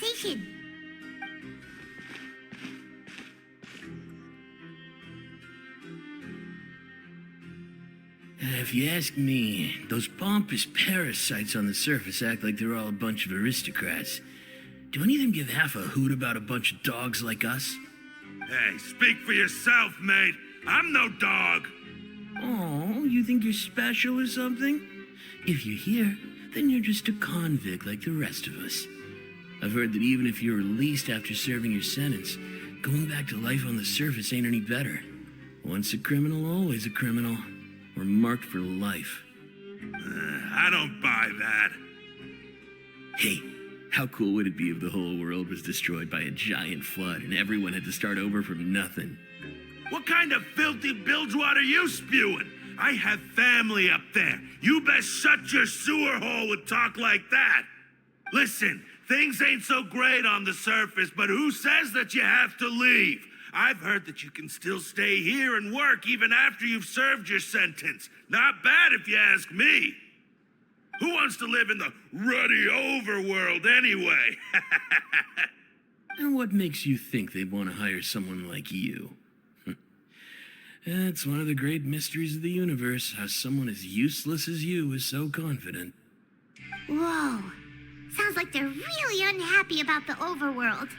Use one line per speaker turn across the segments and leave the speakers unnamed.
relaxation.
If you ask me, those pompous parasites on the surface act like they're all a bunch of aristocrats. Do any of them give half a hoot about a bunch of dogs like us?
Hey, speak for yourself, mate. I'm no dog.
Oh, you think you're special or something? If you're here, then you're just a convict like the rest of us. I've heard that even if you're released after serving your sentence, going back to life on the surface ain't any better. Once a criminal, always a criminal. We're marked for life.
I don't buy that.
Hey, how cool would it be if the whole world was destroyed by a giant flood and everyone had to start over from nothing?
What kind of filthy bilgewater are you spewing? I have family up there. You best shut your sewer hole with talk like that. Listen, things ain't so great on the surface, but who says that you have to leave? I've heard that you can still stay here and work even after you've served your sentence. Not bad if you ask me. Who wants to live in the ruddy overworld anyway?
And what makes you think they'd want to hire someone like you? It's one of the great mysteries of the universe, how someone as useless as you is so confident.
Whoa. Sounds like they're really unhappy about the overworld.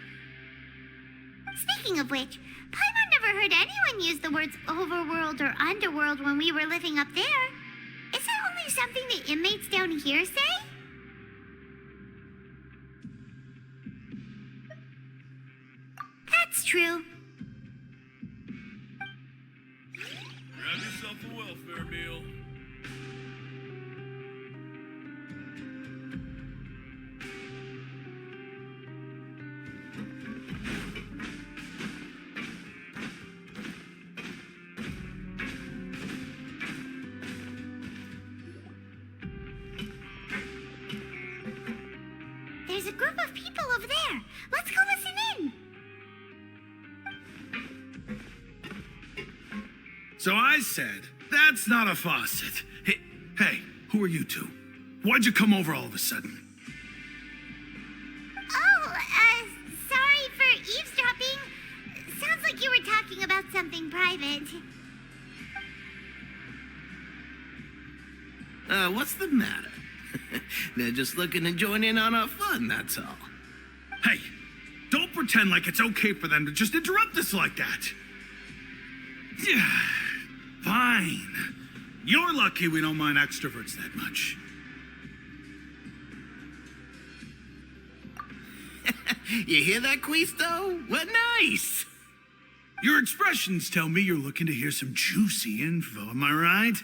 Speaking of which, Paimon never heard anyone use the words overworld or underworld when we were living up there. Is it only something the inmates down here say? That's true.
Grab yourself a welfare meal.
There's a group of people over there. Let's go listen in.
So I said, that's not a faucet. Hey, who are you two? Why'd you come over all of a sudden?
Oh, sorry for eavesdropping. Sounds like you were talking about something private.
What's the matter? They're just looking to join in on our fun, that's all.
Hey, don't pretend like it's okay for them to just interrupt us like that. Yeah, fine. You're lucky we don't mind extroverts that much.
You hear that, Quisto? What nice!
Your expressions tell me you're looking to hear some juicy info, am I right?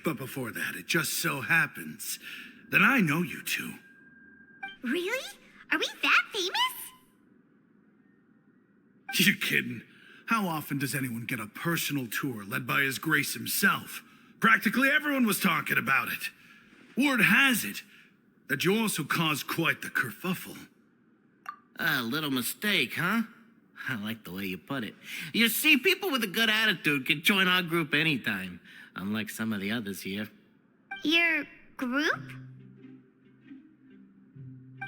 But before that, it just so happens that I know you two.
Really? Are we that famous?
You kidding? How often does anyone get a personal tour led by His Grace himself? Practically everyone was talking about it. Word has it that you also caused quite the kerfuffle.
A little mistake, huh? I like the way you put it. You see, people with a good attitude can join our group anytime, unlike some of the others here.
Your group?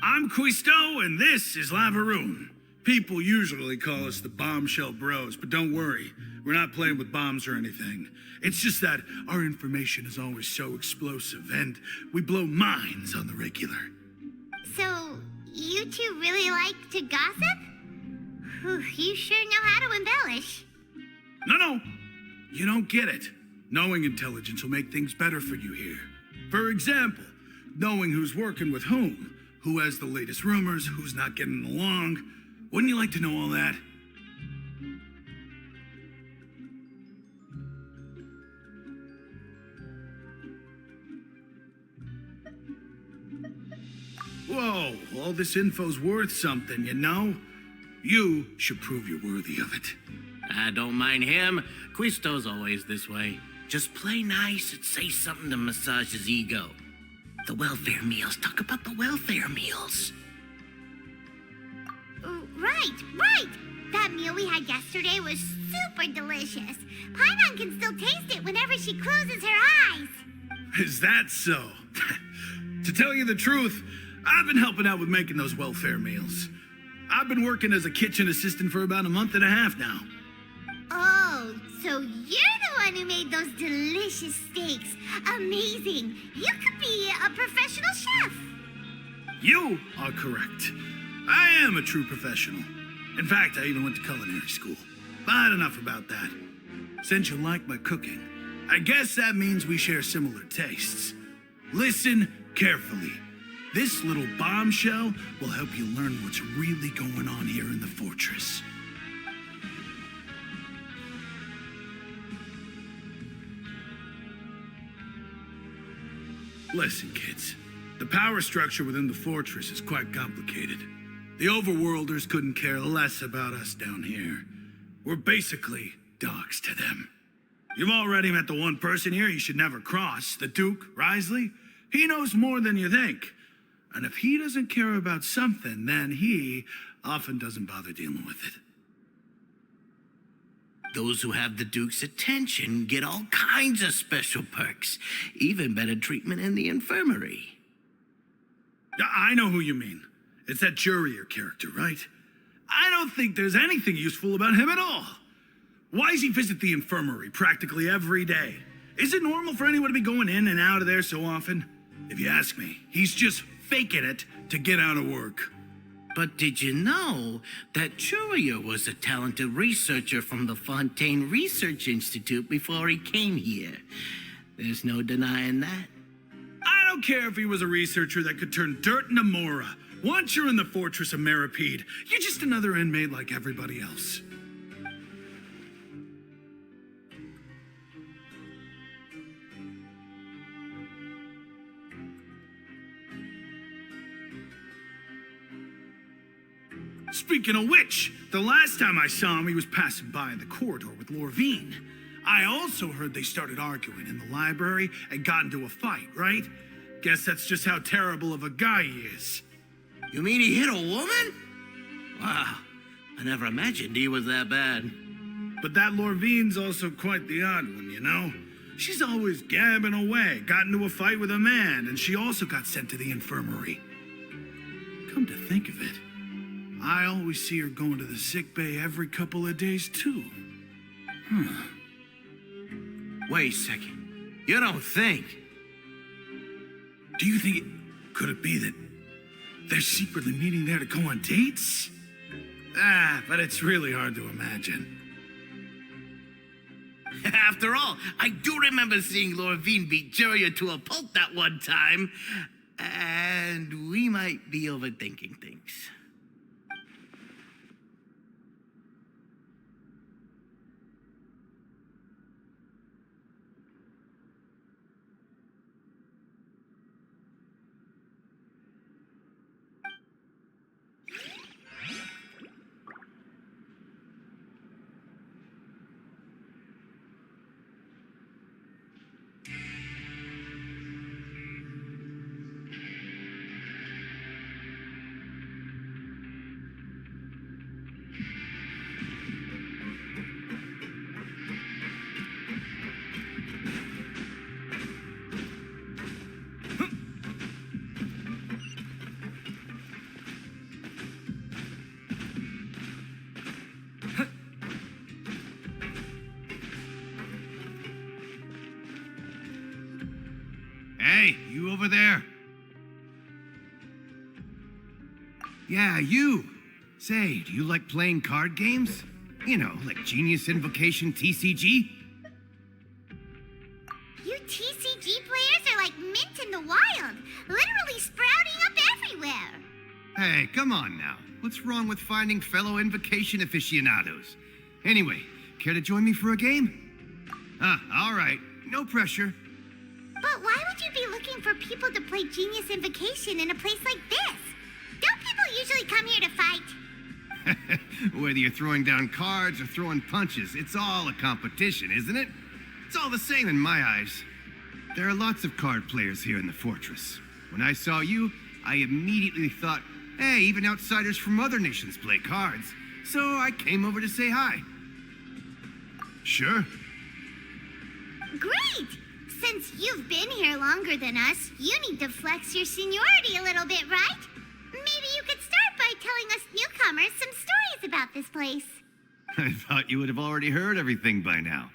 I'm Quisto, and this is Lavaroon. People usually call us the Bombshell Bros, but don't worry, we're not playing with bombs or anything. It's just that our information is always so explosive, and we blow minds on the regular.
So, you two really like to gossip? Whew, you sure know how to embellish.
No, you don't get it. Knowing intelligence will make things better for you here. For example, knowing who's working with whom, who has the latest rumors, who's not getting along. Wouldn't you like to know all that? Whoa, all this info's worth something, you know? You should prove you're worthy of it.
I don't mind him. Quisto's always this way. Just play nice and say something to massage his ego. The welfare meals. Talk about the welfare meals.
Right. That meal we had yesterday was super delicious. Paimon can still taste it whenever she closes her eyes.
Is that so? To tell you the truth, I've been helping out with making those welfare meals. I've been working as a kitchen assistant for about a month and a half now.
Oh, so you're the one who made those delicious steaks. Amazing. You could be a professional chef.
You are correct. I am a true professional. In fact, I even went to culinary school. But enough about that. Since you like my cooking, I guess that means we share similar tastes. Listen carefully. This little bombshell will help you learn what's really going on here in the fortress. Listen, kids. The power structure within the fortress is quite complicated. The overworlders couldn't care less about us down here. We're basically dogs to them. You've already met the one person here you should never cross, the Duke, Risley. He knows more than you think. And if he doesn't care about something, then he often doesn't bother dealing with it.
Those who have the Duke's attention get all kinds of special perks, even better treatment in the infirmary.
I know who you mean. It's that Jurier character, right? I don't think there's anything useful about him at all. Why does he visit the infirmary practically every day? Is it normal for anyone to be going in and out of there so often? If you ask me, he's just faking it to get out of work.
But did you know that Jurier was a talented researcher from the Fontaine Research Institute before he came here? There's no denying that.
I don't care if he was a researcher that could turn dirt into Mora. Once you're in the fortress of Meripede, you're just another inmate like everybody else. Speaking of which, the last time I saw him, he was passing by in the corridor with Lorvine. I also heard they started arguing in the library and got into a fight, right? Guess that's just how terrible of a guy he is.
You mean he hit a woman? Wow, I never imagined he was that bad.
But that Lorvine's also quite the odd one, you know? She's always gabbing away, got into a fight with a man, and she also got sent to the infirmary. Come to think of it, I always see her going to the sick bay every couple of days, too.
Wait a second. You don't think?
Do you think could it be that they're secretly meeting there to go on dates? But it's really hard to imagine.
After all, I do remember seeing Lorvine beat Jurier to a pulp that one time. And we might be overthinking things.
Hey, you over there? Yeah, you. Say, do you like playing card games? You know, like Genius Invocation TCG?
You TCG players are like mint in the wild, literally sprouting up everywhere.
Hey, come on now. What's wrong with finding fellow Invocation aficionados? Anyway, care to join me for a game? All right. No pressure.
But why would you be looking for people to play Genius Invocation in a place like this? Don't people usually come here to fight?
Whether you're throwing down cards or throwing punches, it's all a competition, isn't it? It's all the same in my eyes. There are lots of card players here in the fortress. When I saw you, I immediately thought, hey, even outsiders from other nations play cards. So I came over to say hi. Sure.
Great! Since you've been here longer than us, you need to flex your seniority a little bit, right? Maybe you could start by telling us newcomers some stories about this place.
I thought you would have already heard everything by now.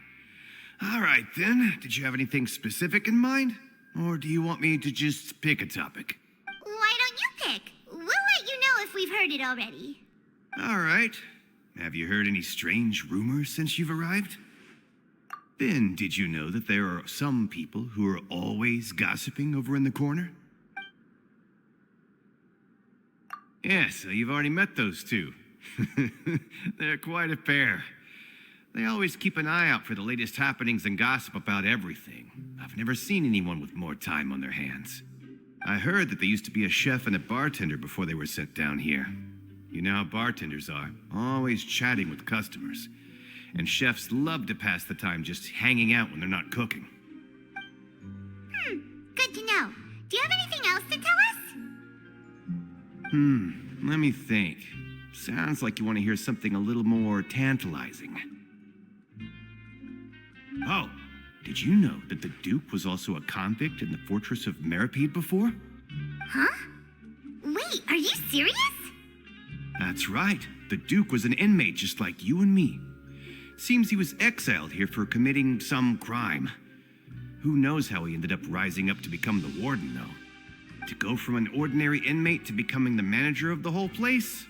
All right, then. Did you have anything specific in mind? Or do you want me to just pick a topic?
Why don't you pick? We'll let you know if we've heard it already.
All right. Have you heard any strange rumors since you've arrived? Ben, did you know that there are some people who are always gossiping over in the corner? Yeah, so you've already met those two. They're quite a pair. They always keep an eye out for the latest happenings and gossip about everything. I've never seen anyone with more time on their hands. I heard that they used to be a chef and a bartender before they were sent down here. You know how bartenders are, always chatting with customers. And chefs love to pass the time just hanging out when they're not cooking.
Good to know. Do you have anything else to tell us?
Let me think. Sounds like you want to hear something a little more tantalizing. Oh, did you know that the Duke was also a convict in the fortress of Meripede before?
Huh? Wait, are you serious?
That's right. The Duke was an inmate just like you and me. Seems he was exiled here for committing some crime. Who knows how he ended up rising up to become the warden, though. To go from an ordinary inmate to becoming the manager of the whole place?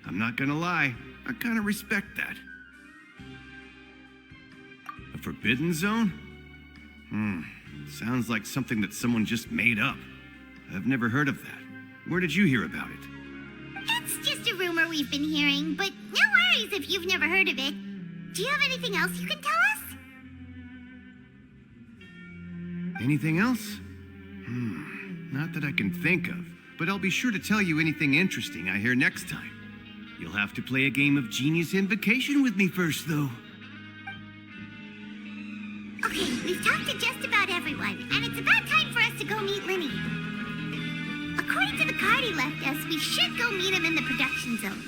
I'm not gonna lie, I kinda respect that. A forbidden zone? Sounds like something that someone just made up. I've never heard of that. Where did you hear about it?
It's just a rumor we've been hearing, but no worries if you've never heard of it. Do you have anything else you can tell us?
Anything else? Not that I can think of, but I'll be sure to tell you anything interesting I hear next time. You'll have to play a game of Genius Invocation with me first, though.
Okay, we've talked to just about everyone, and it's about time for us to go meet Linny. According to the card he left us, we should go meet him in the production zone.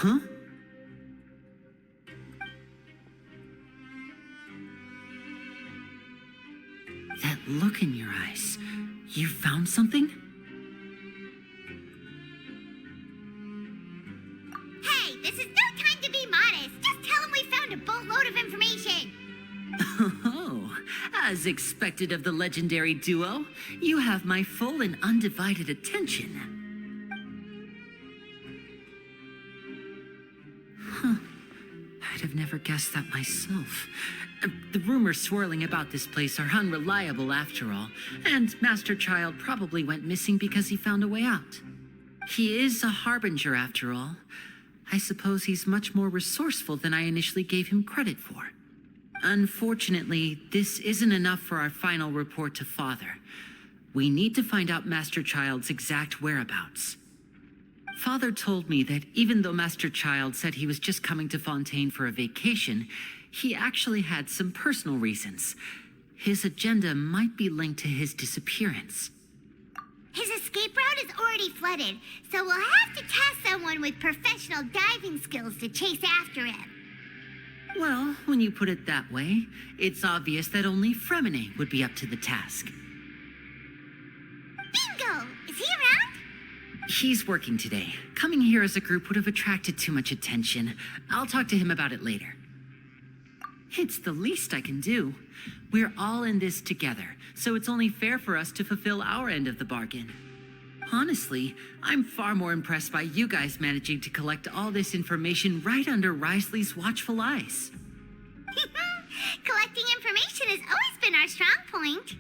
Huh? That look in your eyes. You found something?
Hey, this is no time to be modest. Just tell him we found a boatload of information.
Oh, as expected of the legendary duo, you have my full and undivided attention. I'd have never guessed that myself. The rumors swirling about this place are unreliable after all, and Master Child probably went missing because he found a way out. He is a harbinger after all. I suppose he's much more resourceful than I initially gave him credit for. Unfortunately, this isn't enough for our final report to Father. We need to find out Master Child's exact whereabouts. Father told me that even though Master Child said he was just coming to Fontaine for a vacation, he actually had some personal reasons. His agenda might be linked to his disappearance.
His escape route is already flooded, so we'll have to task someone with professional diving skills to chase after him.
Well, when you put it that way, it's obvious that only Fremine would be up to the task.
Bingo! Is he around?
He's working today. Coming here as a group would have attracted too much attention. I'll talk to him about it later. It's the least I can do. We're all in this together, so it's only fair for us to fulfill our end of the bargain. Honestly, I'm far more impressed by you guys managing to collect all this information right under Risley's watchful eyes.
Collecting information has always been our strong point.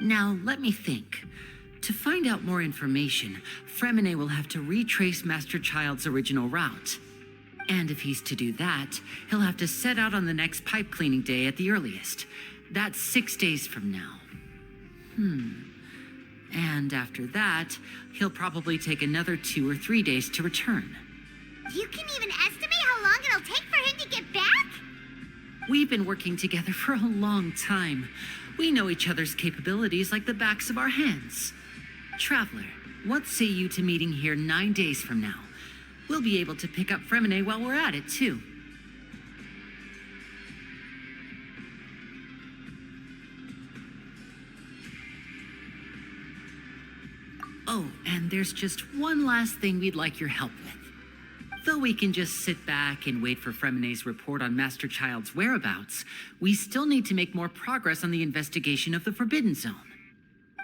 Now, let me think. To find out more information, Fremine will have to retrace Master Child's original route. And if he's to do that, he'll have to set out on the next pipe cleaning day at the earliest. That's 6 days from now. And after that, he'll probably take another 2 or 3 days to return.
You can even estimate how long it'll take for him to get back?
We've been working together for a long time. We know each other's capabilities like the backs of our hands. Traveler, what say you to meeting here 9 days from now? We'll be able to pick up Fremine while we're at it, too. Oh, and there's just one last thing we'd like your help with. Though we can just sit back and wait for Fremine's report on Master Child's whereabouts, we still need to make more progress on the investigation of the Forbidden Zone.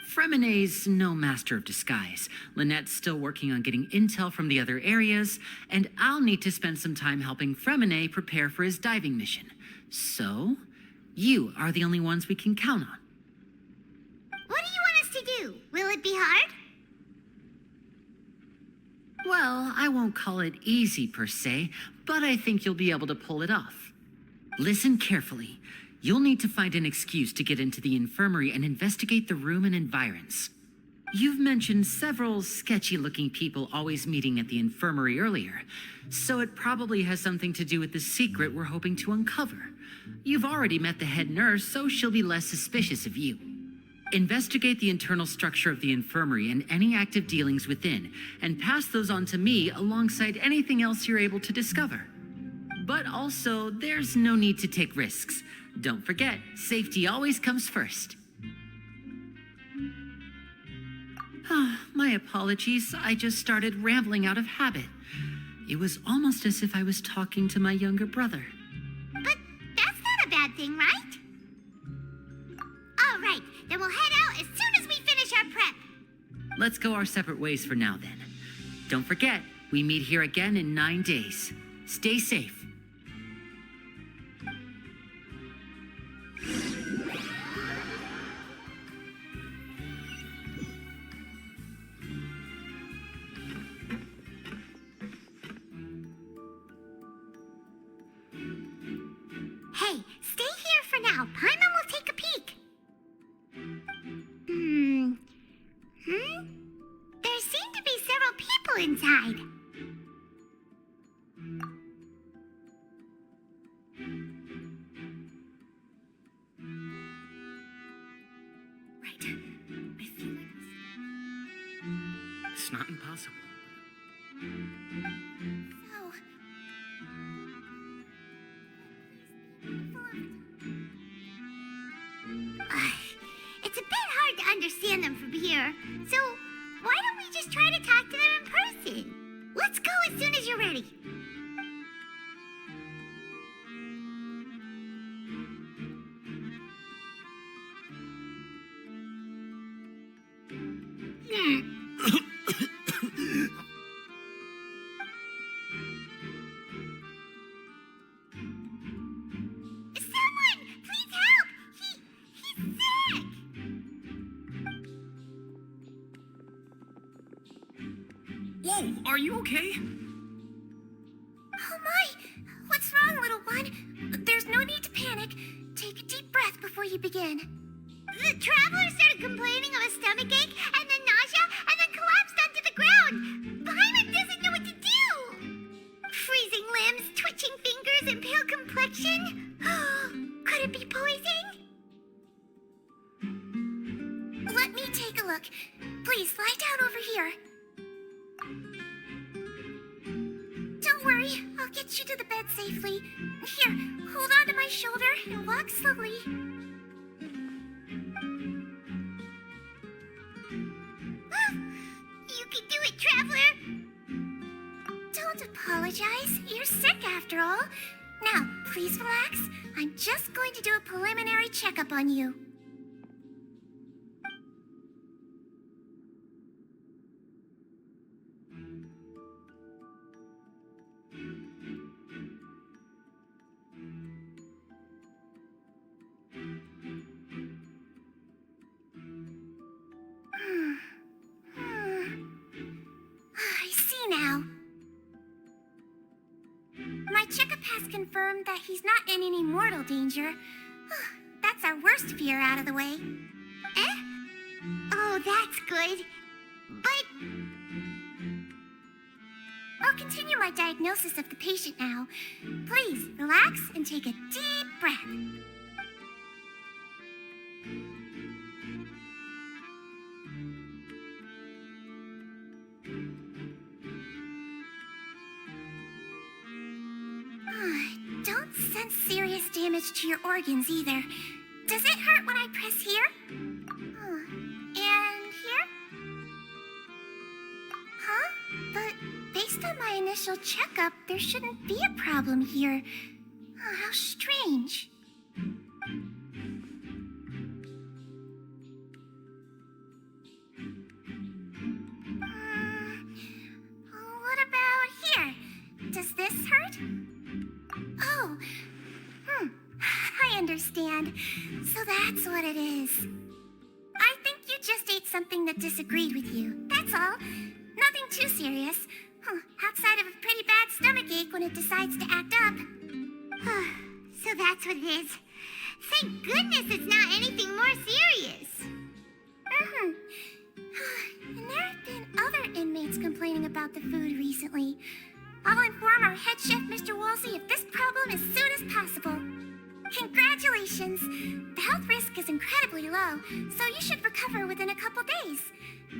Fremine's no master of disguise. Lynette's still working on getting intel from the other areas, and I'll need to spend some time helping Fremine prepare for his diving mission. So, you are the only ones we can count on.
What do you want us to do? Will it be hard?
Well, I won't call it easy per se, but I think you'll be able to pull it off. Listen carefully. You'll need to find an excuse to get into the infirmary and investigate the room and environs. You've mentioned several sketchy-looking people always meeting at the infirmary earlier, so it probably has something to do with the secret we're hoping to uncover. You've already met the head nurse, so she'll be less suspicious of you. Investigate the internal structure of the infirmary and any active dealings within, and pass those on to me alongside anything else you're able to discover. But also, there's no need to take risks. Don't forget, safety always comes first. My apologies, I just started rambling out of habit. It was almost as if I was talking to my younger brother.
But that's not a bad thing, right? All right, then we'll head out as soon as we finish our prep.
Let's go our separate ways for now, then. Don't forget, we meet here again in 9 days. Stay safe.
Hey, stay here for now. Paimon will take a peek. There seem to be several people inside.
Right. I feel like it's not impossible.
So... It's a bit hard to understand them from here, so why don't we just try to talk to them in person? Let's go as soon as you're ready. Someone, please help! He's sick!
Whoa!
Oh, are you okay?
Oh my! What's wrong, little one? There's no need to panic. Take a deep breath before you begin. The traveler started complaining of a stomachache, and then nausea, and then collapsed onto the ground. Paimon doesn't know what to do. Freezing limbs, twitching fingers, and pale complexion. Could it be poison? Let me take a look. Please, lie down over here. Don't worry, I'll get you to the bed safely. Here, hold on to my shoulder and walk slowly. You can do it, Traveler! Don't apologize. You're sick after all. Now, please relax. I'm just going to do a preliminary checkup on you. I see now. My checkup has confirmed that he's not in any mortal danger. That's our worst fear out of the way. Eh? Oh, that's good. But I'll continue my diagnosis of the patient now. Please, relax and take a deep breath. Don't sense serious damage to your organs either. Does it hurt when I press here? And here? Huh? But based on my initial checkup, there shouldn't be a problem here. How strange. What about here? Does this hurt? Oh, I understand. So that's what it is. I think you just ate something that disagreed with you. That's all. Nothing too serious. Outside of a pretty bad stomachache when it decides to act up. So that's what it is. Thank goodness it's not anything more serious. And there have been other inmates complaining about the food recently. I'll inform our head chef, Mr. Woolsey, of this problem as soon as possible. Congratulations! The health risk is incredibly low, so you should recover within a couple days.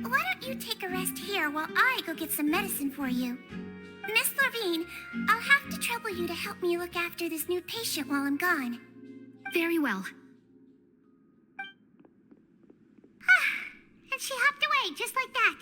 Why don't you take a rest here while I go get some medicine for you? Miss Levine, I'll have to trouble you to help me look after this new patient while I'm gone.
Very well.
And she hopped away just like that.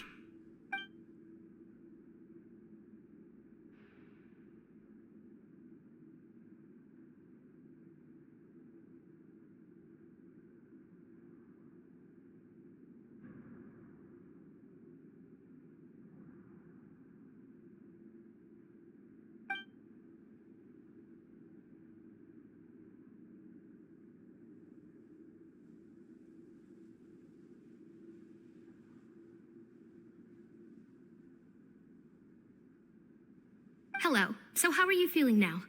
Hello. So how are you feeling now?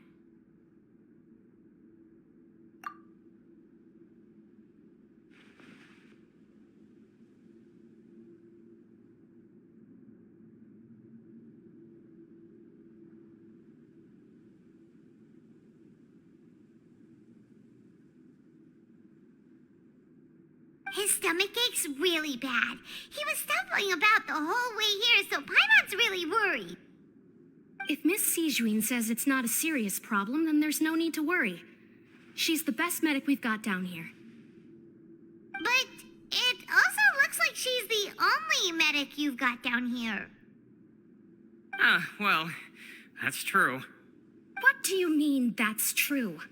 His stomach ache's really bad. He was stumbling about the whole way here, so Paimon's really worried.
If Miss Sijuin says it's not a serious problem, then there's no need to worry. She's the best medic we've got down here.
But it also looks like she's the only medic you've got down here.
Well, that's true.
What do you mean, that's true?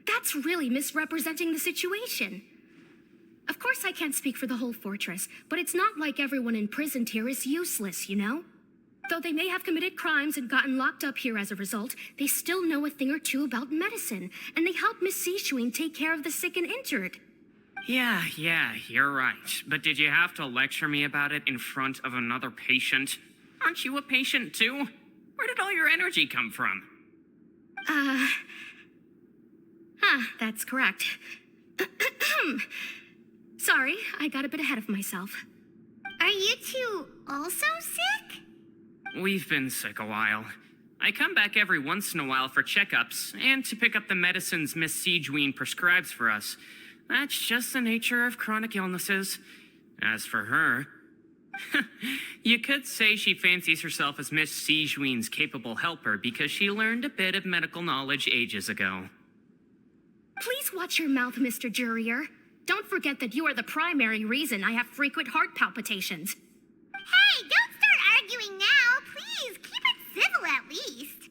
That's really misrepresenting the situation. Of course I can't speak for the whole fortress, but it's not like everyone imprisoned here is useless, you know? Though they may have committed crimes and gotten locked up here as a result, they still know a thing or two about medicine, and they help Miss Sijuin take care of the sick and injured.
Yeah, you're right. But did you have to lecture me about it in front of another patient? Aren't you a patient too? Where did all your energy come from?
That's correct. Sorry, I got a bit ahead of myself.
Are you two also sick?
We've been sick a while. I come back every once in a while for checkups and to pick up the medicines Miss Siegewien prescribes for us. That's just the nature of chronic illnesses. As for her, you could say she fancies herself as Miss Siegewien's capable helper because she learned a bit of medical knowledge ages ago.
Please watch your mouth, Mr. Jurier. Don't forget that you are the primary reason I have frequent heart palpitations.
Hey, don't start arguing now. Please, keep it civil at least.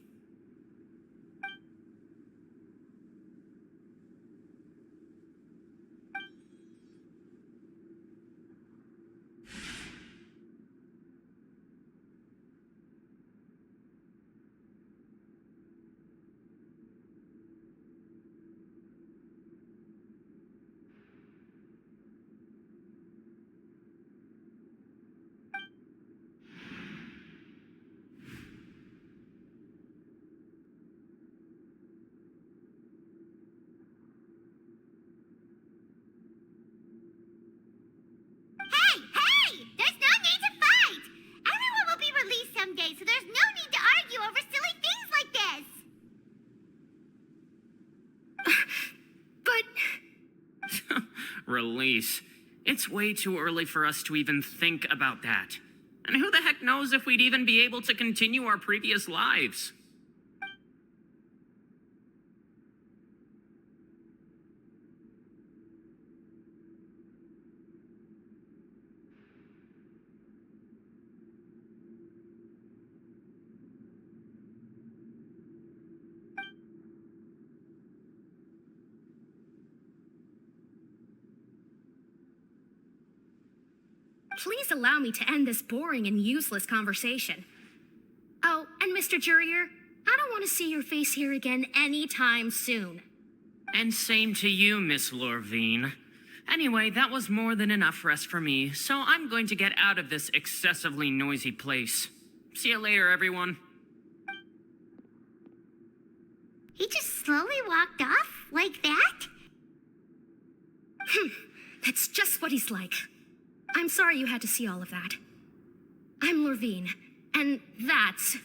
Hey! There's no need to fight! Everyone will be released someday, so there's no need to argue over silly things like this!
But...
Release. It's way too early for us to even think about that. And who the heck knows if we'd even be able to continue our previous lives?
Please allow me to end this boring and useless conversation. Oh, and Mr. Jurier, I don't want to see your face here again anytime soon.
And same to you, Miss Lorvine. Anyway, that was more than enough rest for me, so I'm going to get out of this excessively noisy place. See you later, everyone.
He just slowly walked off like that?
That's just what he's like. I'm sorry you had to see all of that. I'm Lorvine, and that's...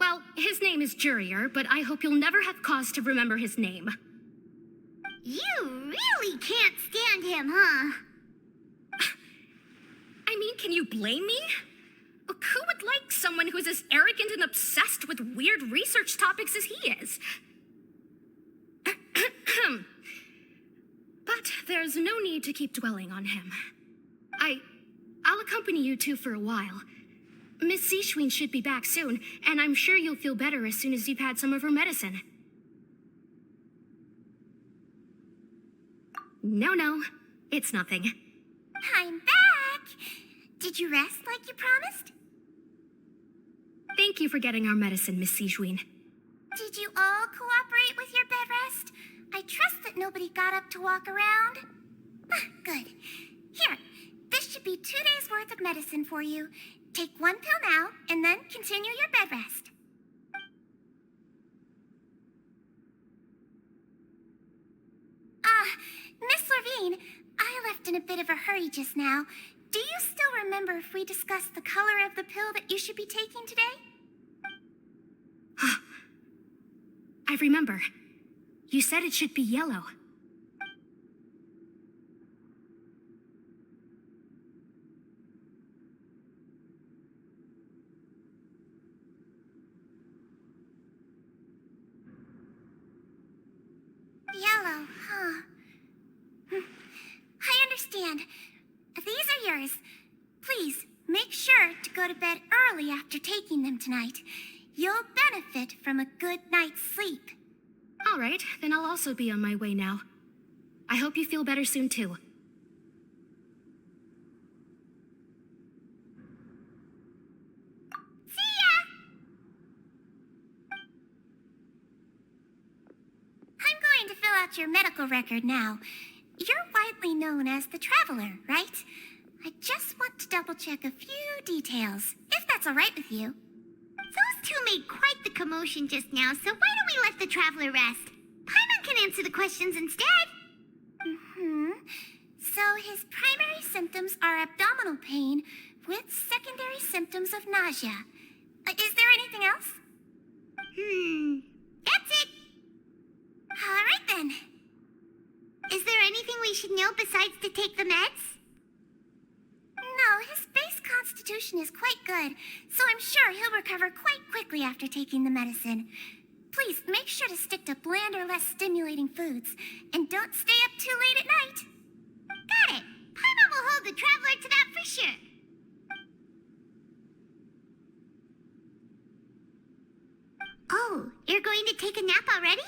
Well, his name is Jurier, but I hope you'll never have cause to remember his name.
You really can't stand him, huh?
I mean, can you blame me? Who would like someone who's as arrogant and obsessed with weird research topics as he is? But there's no need to keep dwelling on him. I'll accompany you two for a while. Miss Siegewien should be back soon, and I'm sure you'll feel better as soon as you've had some of her medicine. No, it's nothing.
I'm back! Did you rest like you promised?
Thank you for getting our medicine, Miss Siegewien.
Did you all cooperate with your bed rest? I trust that nobody got up to walk around. Good. Here, this should be 2 days' worth of medicine for you. Take one pill now, and then continue your bed rest. Miss Lorvine, I left in a bit of a hurry just now. Do you still remember if we discussed the color of the pill that you should be taking today?
I remember. You said it should be yellow.
Yellow, huh? I understand. These are yours. Please, make sure to go to bed early after taking them tonight. You'll benefit from a good night's sleep.
All right, then I'll also be on my way now. I hope you feel better soon, too.
See ya! I'm going to fill out your medical record now. You're widely known as the Traveler, right? I just want to double-check a few details, if that's that's all right with you.
Those two made quite the commotion just now, so why don't we let the traveler rest? Paimon can answer the questions instead.
So his primary symptoms are abdominal pain with secondary symptoms of nausea. Is there anything else?
That's it.
All right then.
Is there anything we should know besides to take the meds?
No, his base constitution is quite good, so I'm sure he'll recover quite quickly after taking the medicine. Please make sure to stick to bland or less stimulating foods, and don't stay up too late at night.
Got it. Paimon will hold the traveler to that for sure. Oh, you're going to take a nap already?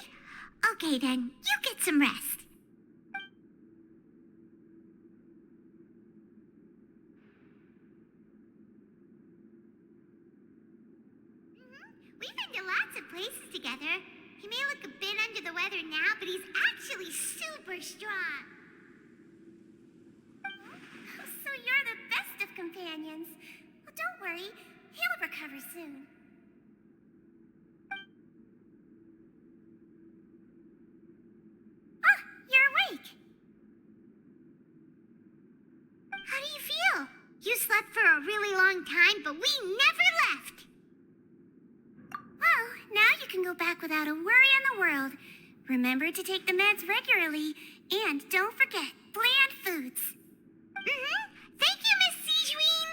Okay then, you get some rest. We've been to lots of places together. He may look a bit under the weather now, but he's actually super strong.
So you're the best of companions. Well, don't worry, he'll recover soon. Ah, you're awake.
How do you feel? You slept for a really long time, but we never left.
Well, now you can go back without a worry in the world. Remember to take the meds regularly, and don't forget bland foods.
Thank you, Miss Sijuin.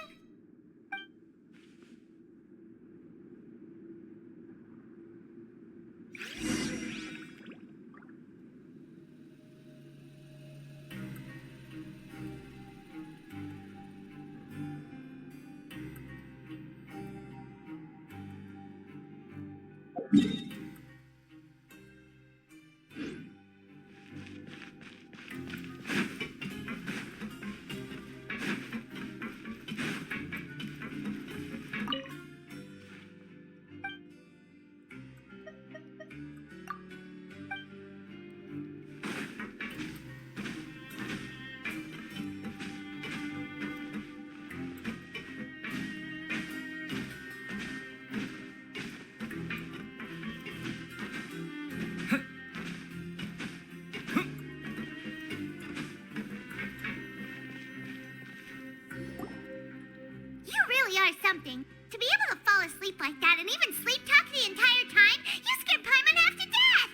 You really are something. To be able to fall asleep like that and even sleep talk the entire time, you scared Paimon half to death!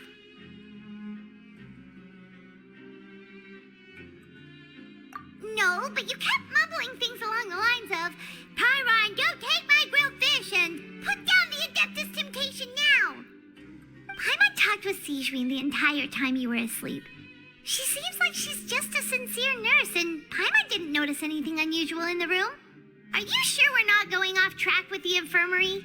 No, but you kept mumbling things along the lines of, Pyron, go take my grilled fish and put down the Adeptus Temptation now! Paimon talked with Sijuin the entire time you were asleep. She seems like she's just a sincere nurse, and Paimon didn't notice anything unusual in the room. Are you sure we're not going off track with the infirmary?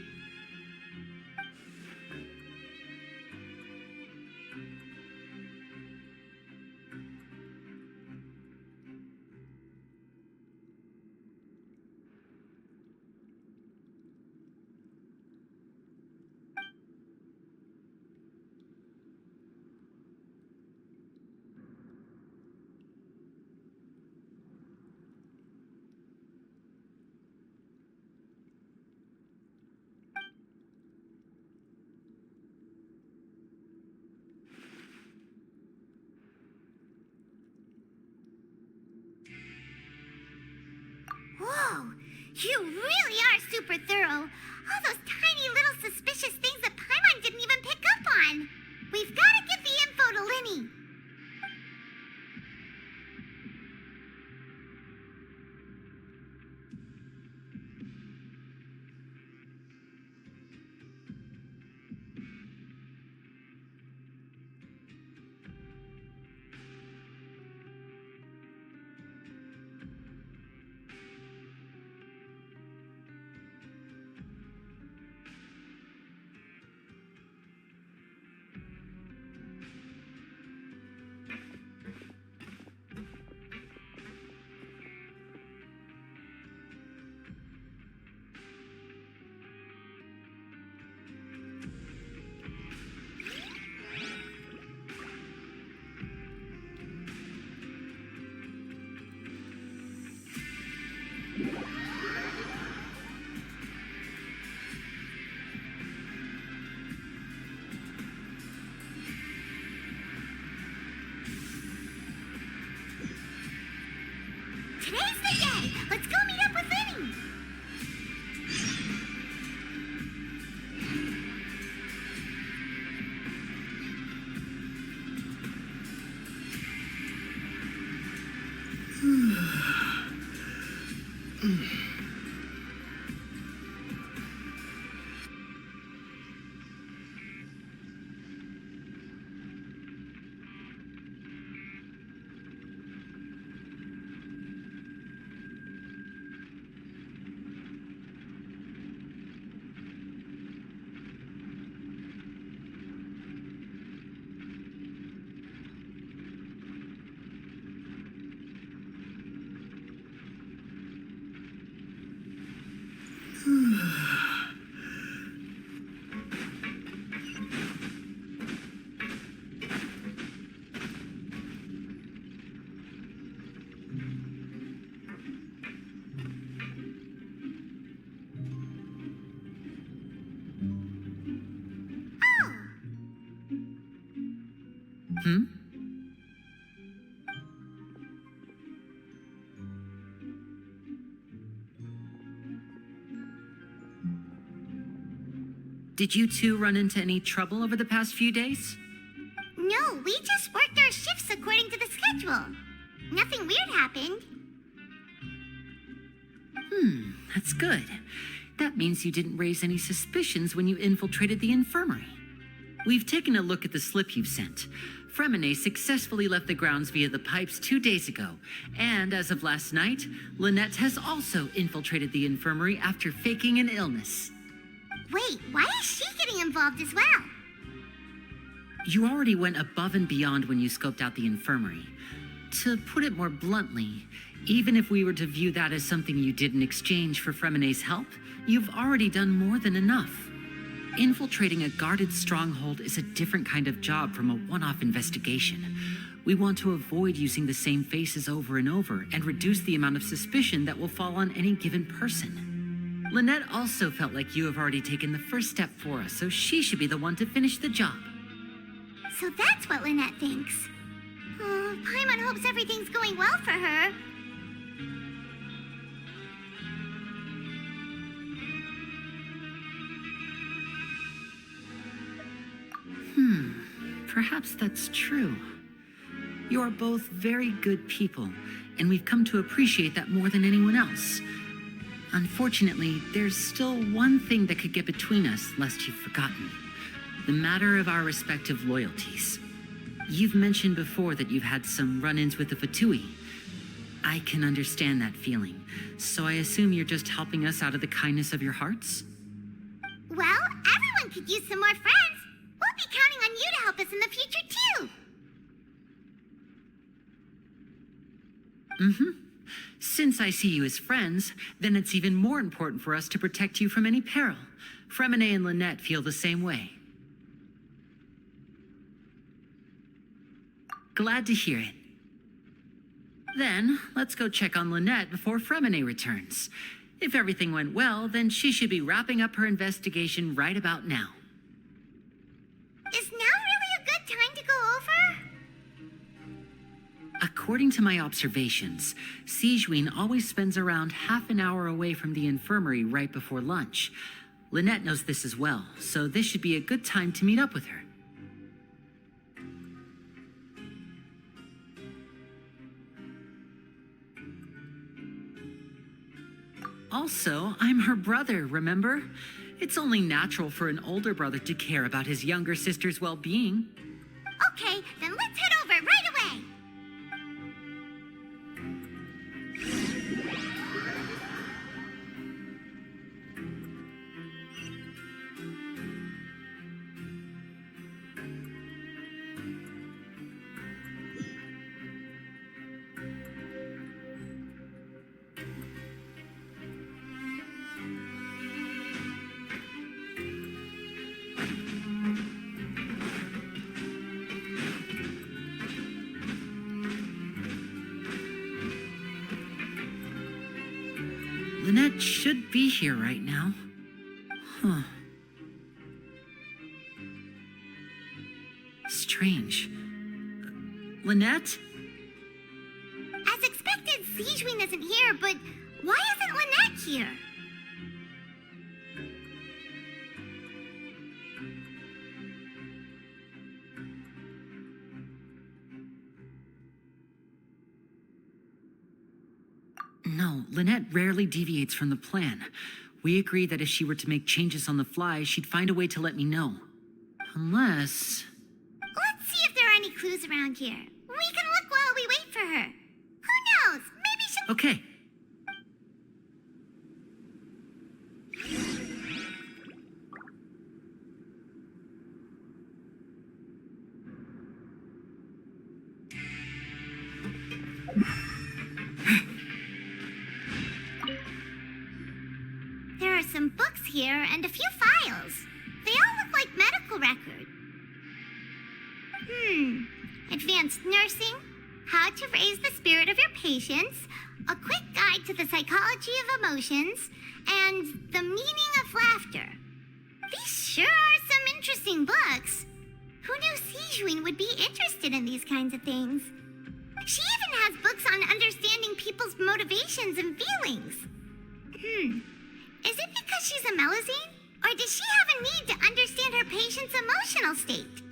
Whoa, you really are super thorough. All those tiny little suspicious things that Paimon didn't even pick up on. We've got to give the info to Linny. Today's the day. Let's go meet up with Vinny.
Hmm? Did you two run into any trouble over the past few days?
No, we just worked our shifts according to the schedule. Nothing weird happened.
That's good. That means you didn't raise any suspicions when you infiltrated the infirmary. We've taken a look at the slip you've sent. Fremine successfully left the grounds via the pipes 2 days ago, and as of last night, Lynette has also infiltrated the infirmary after faking an illness.
Wait, why is she getting involved as well?
You already went above and beyond when you scoped out the infirmary. To put it more bluntly, even if we were to view that as something you did in exchange for Fremine's help, you've already done more than enough. Infiltrating a guarded stronghold is a different kind of job from a one-off investigation. We want to avoid using the same faces over and over and reduce the amount of suspicion that will fall on any given person. Lynette also felt like you have already taken the first step for us, so she should be the one to finish the job.
So that's what Lynette thinks. Oh, Paimon hopes everything's going well for her.
Perhaps that's true. You are both very good people, and we've come to appreciate that more than anyone else. Unfortunately, there's still one thing that could get between us, lest you've forgotten. The matter of our respective loyalties. You've mentioned before that you've had some run-ins with the Fatui. I can understand that feeling, so I assume you're just helping us out of the kindness of your hearts?
Well, everyone could use some more friends. We'll be counting on you to help us in the future, too.
Since I see you as friends, then it's even more important for us to protect you from any peril. Fremine and Lynette feel the same way. Glad to hear it. Then, let's go check on Lynette before Fremine returns. If everything went well, then she should be wrapping up her investigation right about now.
Is now really a good time to go over?
According to my observations, Sigewinne always spends around half an hour away from the infirmary right before lunch. Lynette knows this as well, so this should be a good time to meet up with her. Also, I'm her brother, remember? It's only natural for an older brother to care about his younger sister's well-being.
Okay, then let's head over right away.
Lynette should be here right now. Huh. Strange. Lynette?
As expected, Sigewinne isn't here.
No, Lynette rarely deviates from the plan. We agreed that if she were to make changes on the fly, she'd find a way to let me know. Unless...
Let's see if there are any clues around here. We can look while we wait for her. Who knows? Maybe she'll...
Okay.
There are some books here and a few files. They all look like medical records. Advanced nursing, how to raise the spirit of your patients, a quick guide to the psychology of emotions, and the meaning of laughter. These sure are some interesting books. Who knew Sijuin would be interested in these kinds of things? She even has books on understanding people's motivations and feelings. Is it because she's a Melusine? Or does she have a need to understand her patient's emotional state?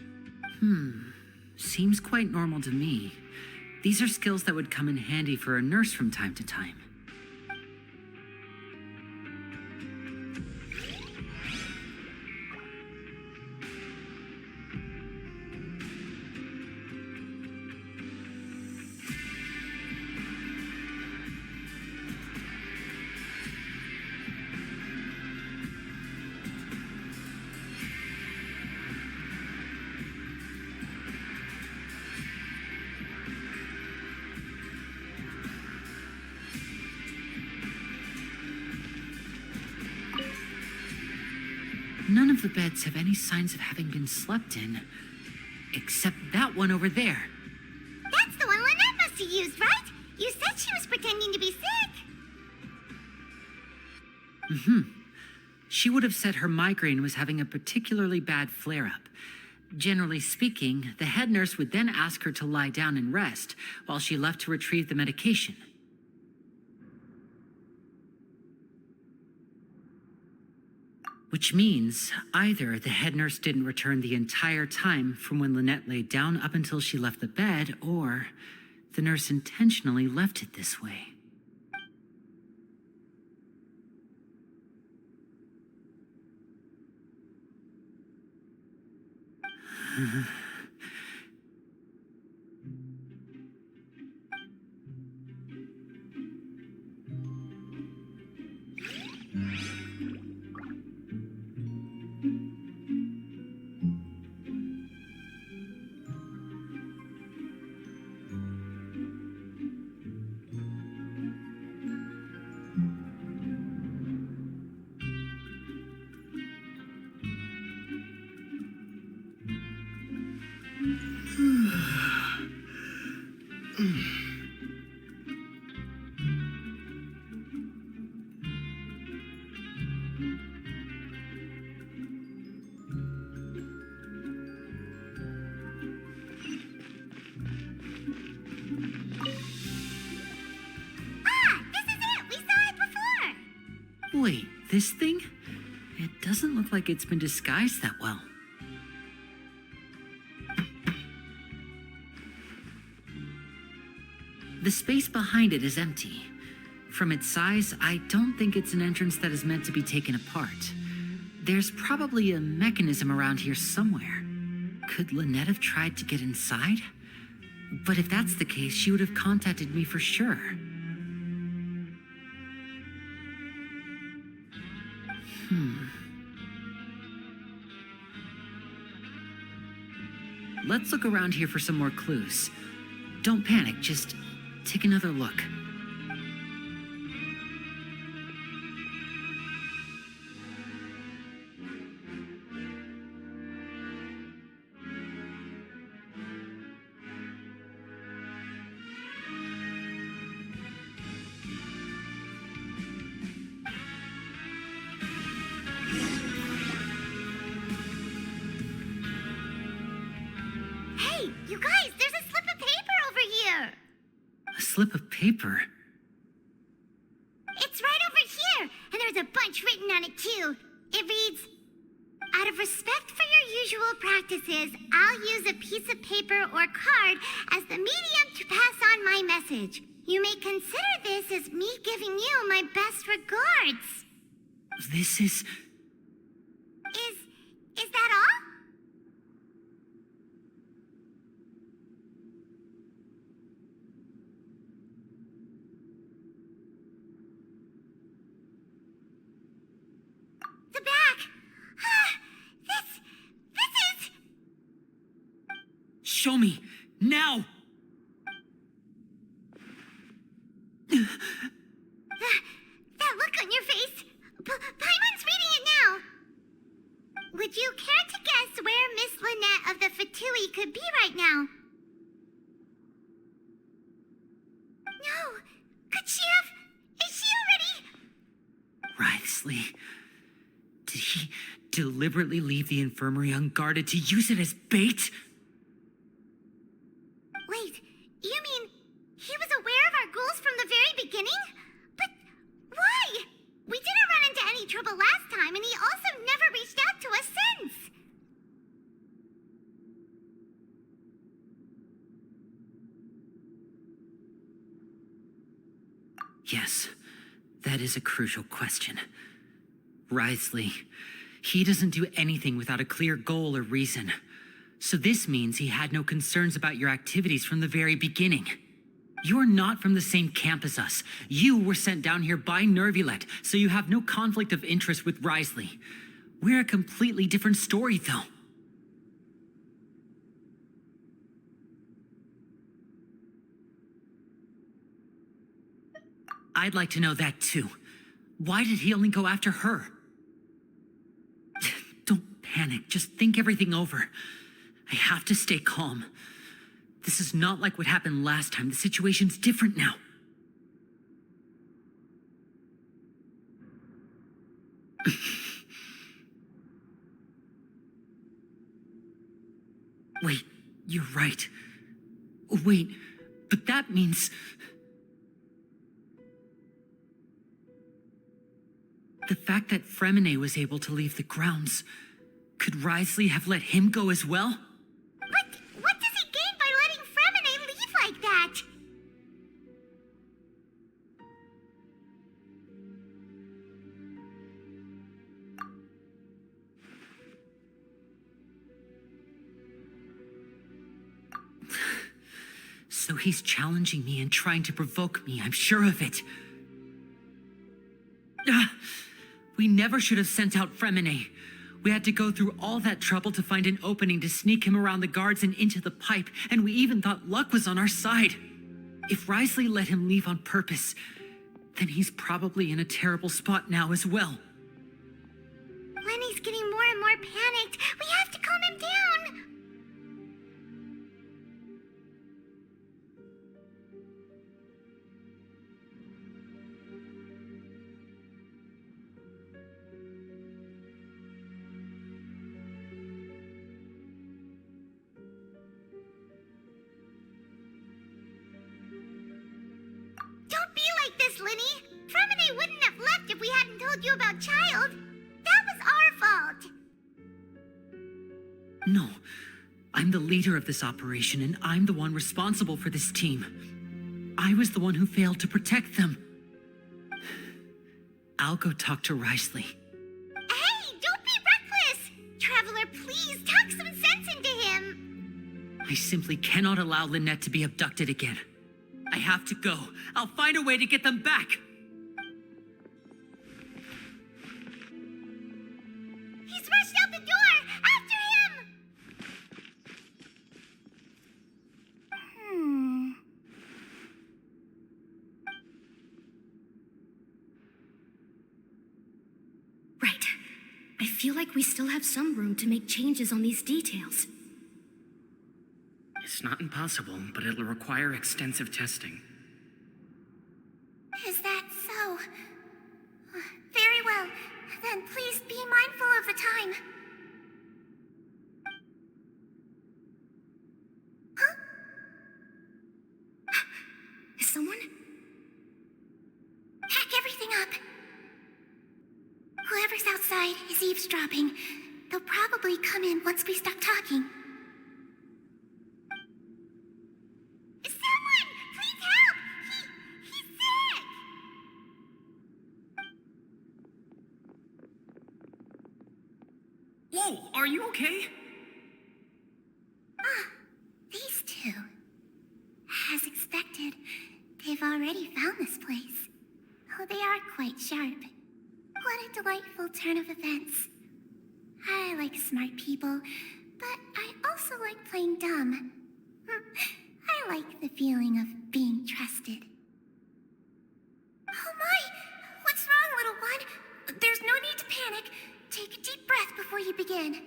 Seems quite normal to me. These are skills that would come in handy for a nurse from time to time. None of the beds have any signs of having been slept in, except that one over there.
That's the one Lynette must have used, right? You said she was pretending to be sick.
She would have said her migraine was having a particularly bad flare-up. Generally speaking, the head nurse would then ask her to lie down and rest while she left to retrieve the medication. Which means either the head nurse didn't return the entire time from when Lynette laid down up until she left the bed, or the nurse intentionally left it this way. Wait, this thing? It doesn't look like it's been disguised that well. The space behind it is empty. From its size, I don't think it's an entrance that is meant to be taken apart. There's probably a mechanism around here somewhere. Could Lynette have tried to get inside? But if that's the case, she would have contacted me for sure. Let's look around here for some more clues. Don't panic, just take another look.
Hey, you guys, there's a slip of paper over here.
A slip of paper?
It's right over here. there's a bunch written on it too. It reads, out of respect for your usual practices, I'll use a piece of paper or card as the medium to pass on my message. You may consider this as me giving you my best regards.
This is...
Is that all? The back. This is...
Show me! Now!
That look on your face. Paimon's reading it now. Would you care to guess where Miss Lynette of the Fatui could be right now? No. Could she have... Is she already...
Wriothesley, did he deliberately leave the infirmary unguarded to use it as bait?
Wait, you mean he was aware of our goals from the very beginning? But why? We didn't run into any trouble last time, and he also never reached out to us since.
Yes, that is a crucial question. Wriothesley, he doesn't do anything without a clear goal or reason. So this means he had no concerns about your activities from the very beginning. You're not from the same camp as us. You were sent down here by Nervulet, so you have no conflict of interest with Wriothesley. We're a completely different story, though. I'd like to know that, too. Why did he only go after her? Don't panic. Just think everything over. I have to stay calm. This is not like what happened last time. The situation's different now. Wait, you're right. Wait, but that means... The fact that Fremine was able to leave the grounds, could Wriothesley have let him go as well?
What does he gain by letting Fremine leave like that?
So he's challenging me and trying to provoke me, I'm sure of it. We never should have sent out Fremine. We had to go through all that trouble to find an opening to sneak him around the guards and into the pipe, and we even thought luck was on our side. If Wriothesley let him leave on purpose, then he's probably in a terrible spot now as well.
Lenny's getting more and more panicked. We have to calm him down. Don't be like this, Lenny. Fremine wouldn't have left if we hadn't told you about Child. That was our fault.
No, I'm the leader of this operation, and I'm the one responsible for this team. I was the one who failed to protect them. I'll go talk to Wriothesley.
Hey, don't be reckless! Traveler, please talk some sense into him.
I simply cannot allow Lynette to be abducted again. I have to go. I'll find a way to get them back.
He's rushed out the door! After him!
Right. I feel like we still have some room to make changes on these details.
It's not impossible, but it'll require extensive testing.
Is that so? Very well. Then please be mindful of the time. Huh?
Is someone?
Pack everything up. eavesdropping. They'll probably come in once we stop talking.
Someone, please help! He's sick!
Whoa, are you okay?
These two. As expected, they've already found this place. Oh, they are quite sharp. What a delightful turn of events. I like smart people, but I also like playing dumb. I like the feeling of being trusted. Oh my! What's wrong, little one? There's no need to panic. Take a deep breath before you begin.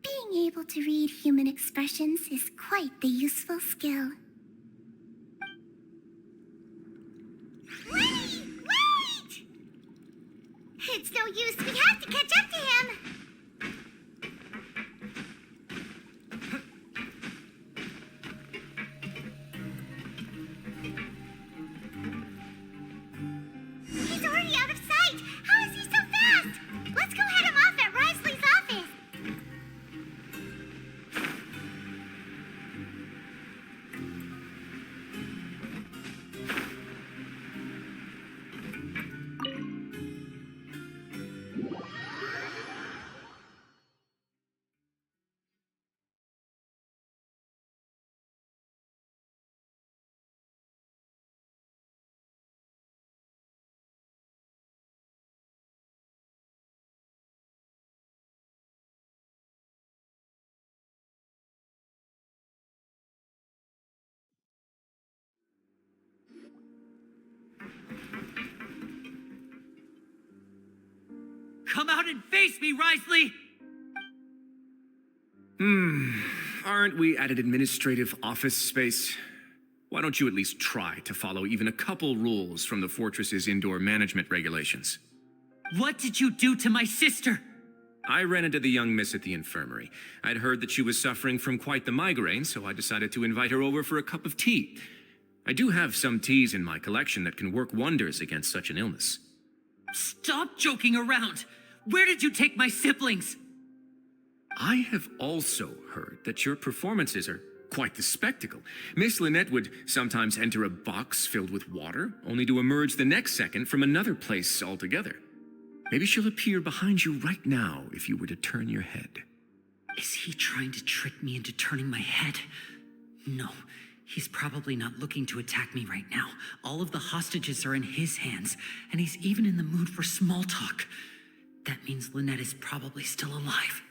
Being able to read human expressions is quite the useful skill.
Wait! It's no use. We have to catch up to him. He's already out of sight. How is he so fast? Let's go head him off at Risley's office.
Come out and face me, Risley!
Aren't we at an administrative office space? Why don't you at least try to follow even a couple rules from the fortress's indoor management regulations?
What did you do to my sister?
I ran into the young miss at the infirmary. I'd heard that she was suffering from quite the migraine, so I decided to invite her over for a cup of tea. I do have some teas in my collection that can work wonders against such an illness.
Stop joking around! Where did you take my siblings?
I have also heard that your performances are quite the spectacle. Miss Lynette would sometimes enter a box filled with water, only to emerge the next second from another place altogether. Maybe she'll appear behind you right now if you were to turn your head.
Is he trying to trick me into turning my head? No, he's probably not looking to attack me right now. All of the hostages are in his hands, and he's even in the mood for small talk. That means Lynette is probably still alive.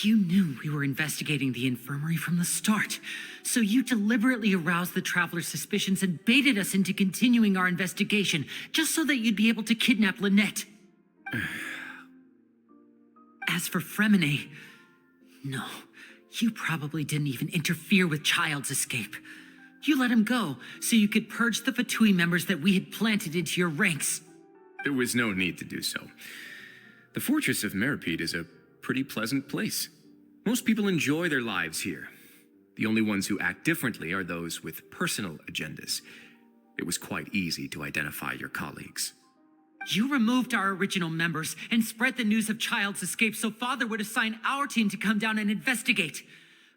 You knew we were investigating the infirmary from the start, so you deliberately aroused the traveler's suspicions and baited us into continuing our investigation, just so that you'd be able to kidnap Lynette. As for Fremine, no, you probably didn't even interfere with Child's escape. You let him go so you could purge the Fatui members that we had planted into your ranks.
There was no need to do so. The Fortress of Meripede is a pretty pleasant place. Most people enjoy their lives here. The only ones who act differently are those with personal agendas. It was quite easy to identify your colleagues.
You removed our original members and spread the news of Child's escape so Father would assign our team to come down and investigate.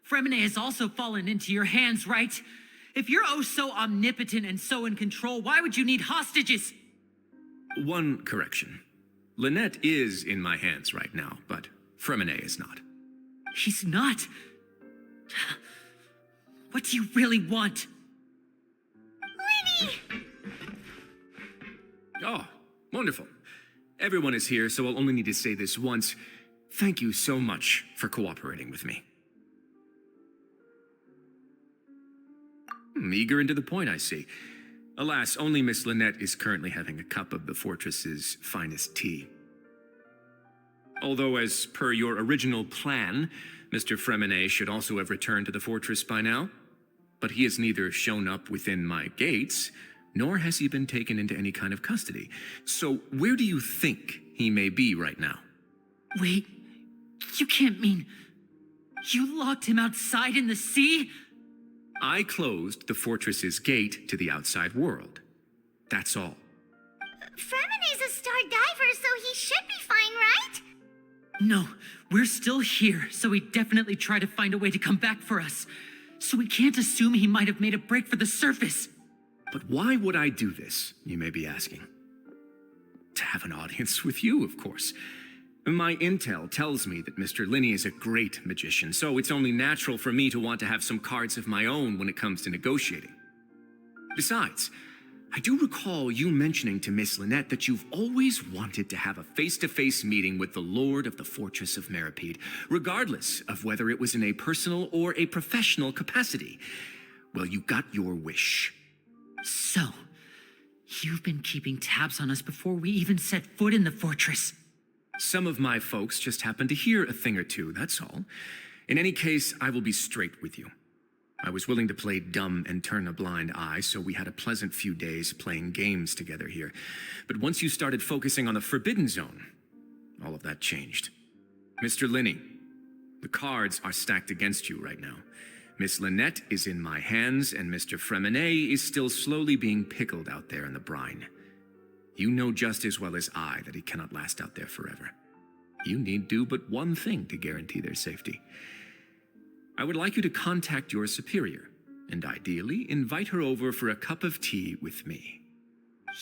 Fremine has also fallen into your hands, right? If you're oh so omnipotent and so in control, why would you need hostages?
One correction. Lynette is in my hands right now, but Fremine is not.
He's not. What do you really want?
Lenny!
Oh, wonderful. Everyone is here, so I'll only need to say this once. Thank you so much for cooperating with me. Eager and to the point, I see. Alas, only Miss Lynette is currently having a cup of the fortress's finest tea. Although, as per your original plan, Mr. Fremine should also have returned to the fortress by now. But he has neither shown up within my gates, nor has he been taken into any kind of custody. So where do you think he may be right now?
Wait, you can't mean you locked him outside in the sea?
I closed the fortress's gate to the outside world. That's all.
Fremine's a 5-star diver, so he should be fine, right?
No, we're still here, so he definitely tried to find a way to come back for us. So we can't assume he might have made a break for the surface.
But why would I do this, you may be asking? To have an audience with you, of course. My intel tells me that Mr. Linney is a great magician, so it's only natural for me to want to have some cards of my own when it comes to negotiating. Besides, I do recall you mentioning to Miss Lynette that you've always wanted to have a face-to-face meeting with the Lord of the Fortress of Meripede, regardless of whether it was in a personal or a professional capacity. Well, you got your wish.
So, you've been keeping tabs on us before we even set foot in the fortress.
Some of my folks just happened to hear a thing or two, that's all. In any case, I will be straight with you. I was willing to play dumb and turn a blind eye, so we had a pleasant few days playing games together here. But once you started focusing on the Forbidden Zone, all of that changed. Mr. Linney, the cards are stacked against you right now. Miss Lynette is in my hands, and Mr. Fremenet is still slowly being pickled out there in the brine. You know just as well as I that he cannot last out there forever. You need do but one thing to guarantee their safety. I would like you to contact your superior, and ideally invite her over for a cup of tea with me.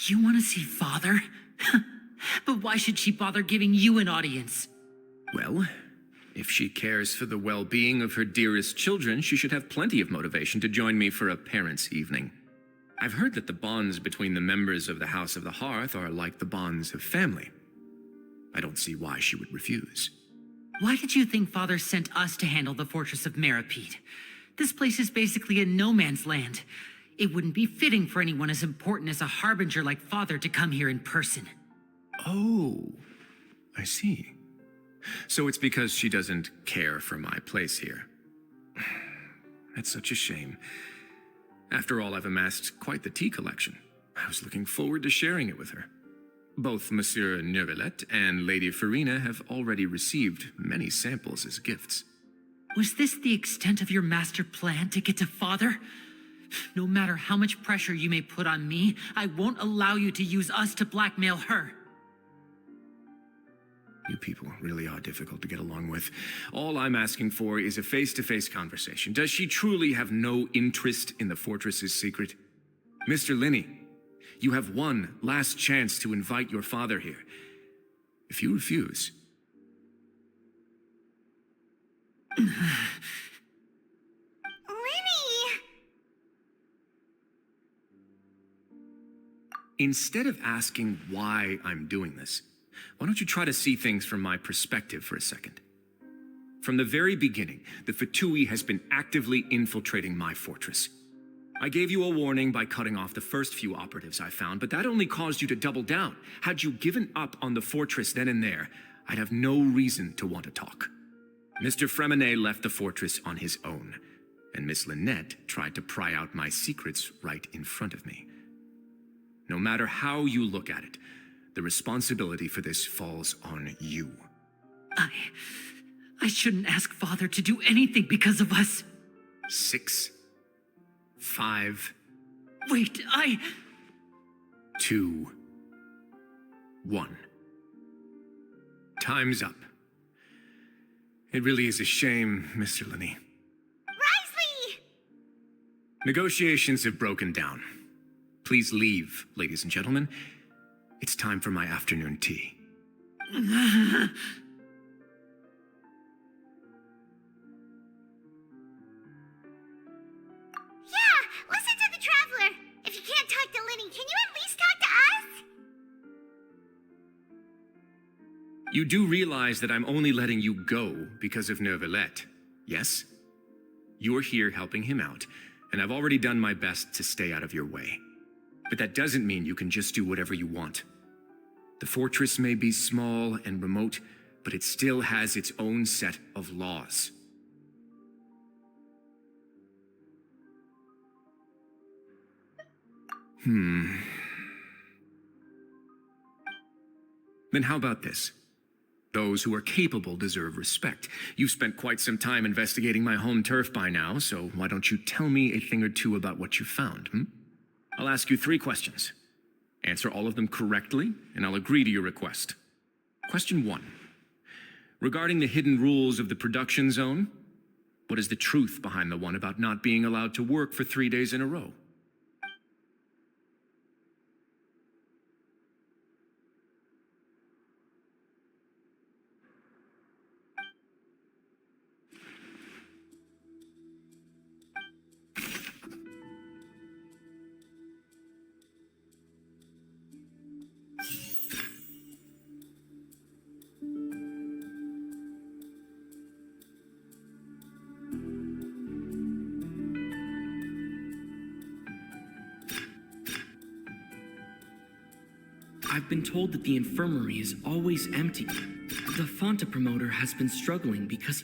You want to see Father? But why should she bother giving you an audience?
Well, if she cares for the well-being of her dearest children, she should have plenty of motivation to join me for a parents' evening. I've heard that the bonds between the members of the House of the Hearth are like the bonds of family. I don't see why she would refuse.
Why did you think Father sent us to handle the Fortress of Meripede? This place is basically a no-man's land. It wouldn't be fitting for anyone as important as a harbinger like Father to come here in person.
Oh, I see. So it's because she doesn't care for my place here. That's such a shame. After all, I've amassed quite the tea collection. I was looking forward to sharing it with her. Both Monsieur Neuvillette and Lady Farina have already received many samples as gifts.
Was this the extent of your master plan to get to Father? No matter how much pressure you may put on me, I won't allow you to use us to blackmail her.
You people really are difficult to get along with. All I'm asking for is a face-to-face conversation. Does she truly have no interest in the fortress's secret? Mr. Linney, you have one last chance to invite your father here. If you refuse...
Linny!
Instead of asking why I'm doing this, why don't you try to see things from my perspective for a second? From the very beginning, the Fatui has been actively infiltrating my fortress. I gave you a warning by cutting off the first few operatives I found, but that only caused you to double down. Had you given up on the fortress then and there, I'd have no reason to want to talk. Mr. Fremenet left the fortress on his own, and Miss Lynette tried to pry out my secrets right in front of me. No matter how you look at it, the responsibility for this falls on you.
I shouldn't ask Father to do anything because of us.
6, 5...
Wait,
2, 1. Time's up. It really is a shame, Mr. Linney.
Risley!
Negotiations have broken down. Please leave, ladies and gentlemen. It's time for my afternoon tea.
Yeah, listen to the Traveler. If you can't talk to Linny, can you at least talk to us?
You do realize that I'm only letting you go because of Neuvillette, yes? You're here helping him out, and I've already done my best to stay out of your way. But that doesn't mean you can just do whatever you want. The fortress may be small and remote, but it still has its own set of laws. Then how about this? Those who are capable deserve respect. You've spent quite some time investigating my home turf by now, so why don't you tell me a thing or two about what you found, I'll ask you 3 questions. Answer all of them correctly, and I'll agree to your request. Question 1. Regarding the hidden rules of the production zone, what is the truth behind the one about not being allowed to work for 3 days in a row?
I've been told that the infirmary is always empty. The Fonta promoter has been struggling because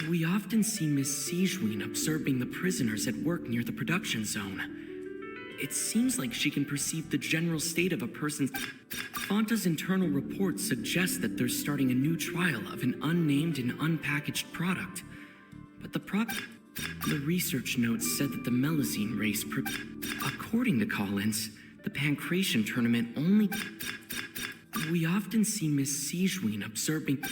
we often see Miss Sigewin observing the prisoners at work near the production zone. It seems like she can perceive the general state of a person's... Fonta's internal reports suggest that they're starting a new trial of an unnamed and unpackaged product. But the research notes said that the Melazine race... According to Collins, the Pancration tournament only... We often see Miss Sigewin observing...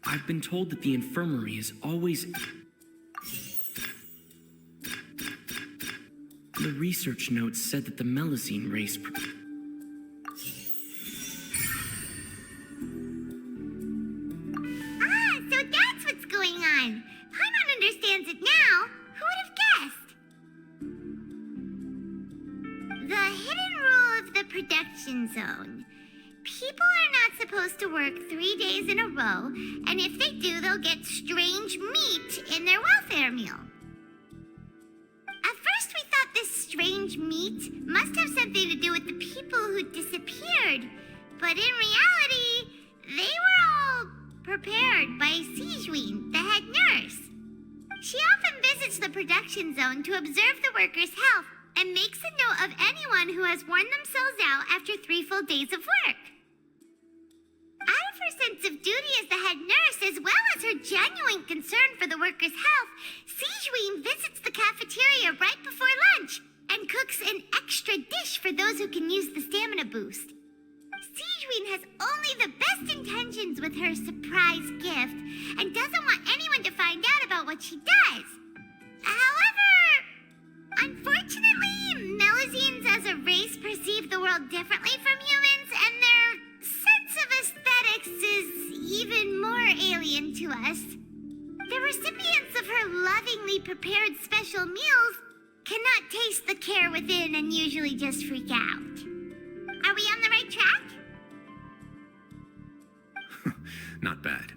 I've been told that the infirmary is always... The research notes said that the Melazine race...
Ah, so that's what's going on. Paimon understands it now. Who would have guessed? The hidden rule of the production zone. People are not supposed to work 3 days in a row, and if they do, they'll get strange meat in their welfare meal. At first, we thought this strange meat must have something to do with the people who disappeared, but in reality, they were all prepared by Sigewin, the head nurse. She often visits the production zone to observe the workers' health and makes a note of anyone who has worn themselves out after 3 full days of work. Out of her sense of duty as the head nurse, as well as her genuine concern for the workers' health, Sigewin visits the cafeteria right before lunch and cooks an extra dish for those who can use the stamina boost. Sigewin has only the best intentions with her surprise gift and doesn't want anyone to find out about what she does. However, unfortunately, Melazines as a race perceive the world differently from humans, and their sense of aesthetics is even more alien to us. The recipients of her lovingly prepared special meals cannot taste the care within and usually just freak out. Are we on the right track?
Not bad.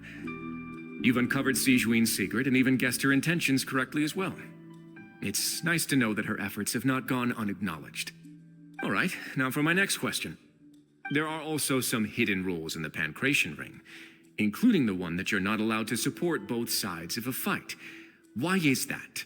You've uncovered Sigewin's secret and even guessed her intentions correctly as well. It's nice to know that her efforts have not gone unacknowledged. All right, now for my next question. There are also some hidden rules in the Pancration ring, including the one that you're not allowed to support both sides of a fight. Why is that?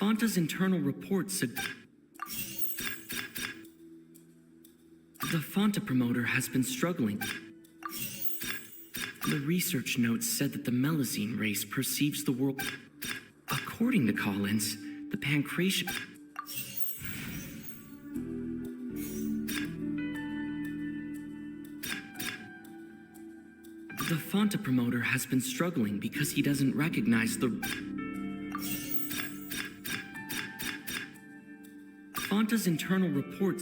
Fonta's internal report said the Fonta promoter has been struggling. The research notes said that the Melusine race perceives the world. According to Collins, the pancreation. The Fonta promoter has been struggling because he doesn't recognize the. Fonta's internal reports.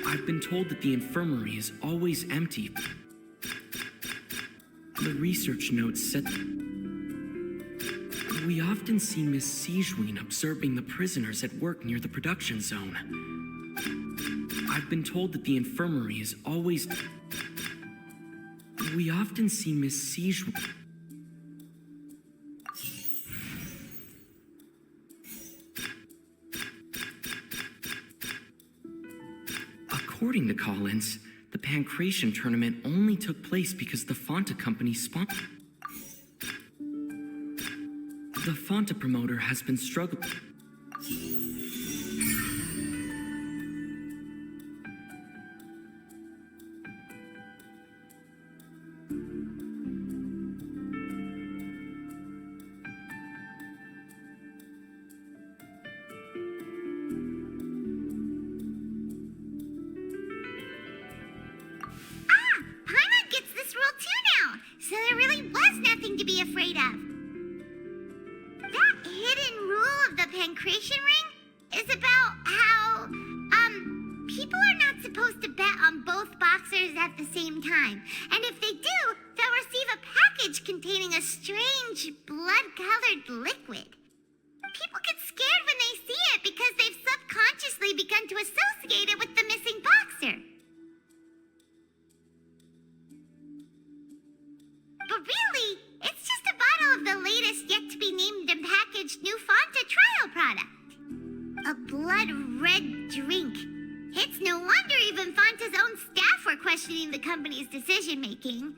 I've been told that the infirmary is always empty. The research notes said we often see Miss Sigewin observing the prisoners at work near the production zone. I've been told that the infirmary is always. We often see Miss Sigewin. According to Collins, the pancreation tournament only took place because the Fonta company sponsored. The Fonta promoter has been struggling.
Paimon gets this rule too now, so there really was nothing to be afraid of. That hidden rule of the pancreation ring is about how, people are not supposed to bet on both boxers at the same time. And if they do, they'll receive a package containing a strange, blood-colored liquid. People get scared when they see it because they've subconsciously begun to associate it with the missing boxer. But really, it's just a bottle of the latest yet-to-be-named and packaged new Fonta trial product. A blood-red drink. It's no wonder even Fonta's own staff were questioning the company's decision-making.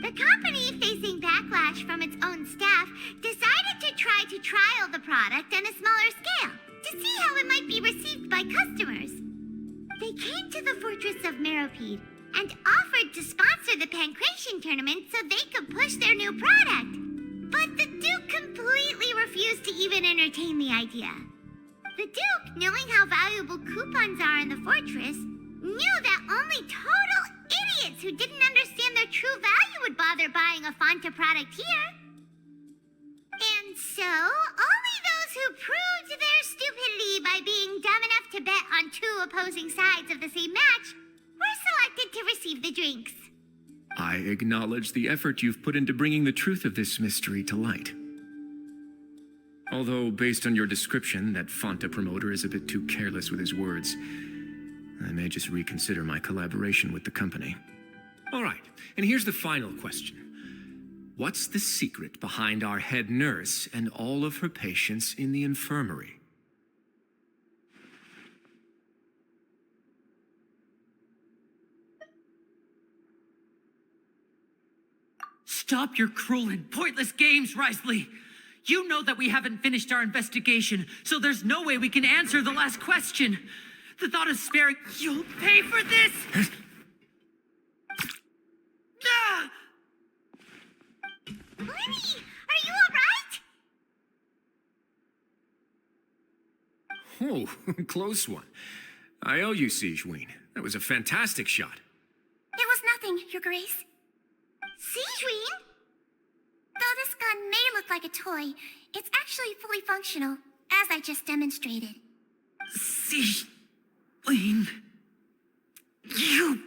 The company, facing backlash from its own staff, decided to try to trial the product on a smaller scale to see how it might be received by customers. They came to the fortress of Meropide and offered to sponsor the pancreation tournament so they could push their new product. But the Duke completely refused to even entertain the idea. The Duke, knowing how valuable coupons are in the fortress, knew that only total idiots who didn't understand their true value would bother buying a Fonta product here. And so, only those who proved their stupidity by being dumb enough to bet on two opposing sides of the same match were selected to receive the drinks.
I acknowledge the effort you've put into bringing the truth of this mystery to light. Although, based on your description, that Fonta promoter is a bit too careless with his words, I may just reconsider my collaboration with the company. All right, and here's the final question. What's the secret behind our head nurse and all of her patients in the infirmary?
Stop your cruel and pointless games, Risley! You know that we haven't finished our investigation, so there's no way we can answer the last question. The thought of sparing... You'll pay for this! Ah!
Lenny, are you alright?
Oh, close one. I owe you, Sigewin. That was a fantastic shot.
It was nothing, Your Grace.
Sigewin?
Though this gun may look like a toy, it's actually fully functional, as I just demonstrated.
Sigewin... You...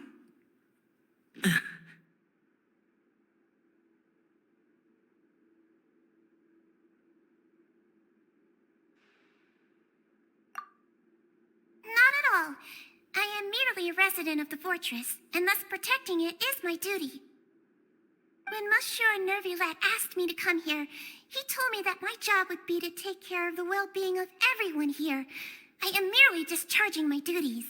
Not at all. I am merely a resident of the fortress, and thus protecting it is my duty. When Monsieur Nervulette asked me to come here, he told me that my job would be to take care of the well-being of everyone here. I am merely discharging my duties.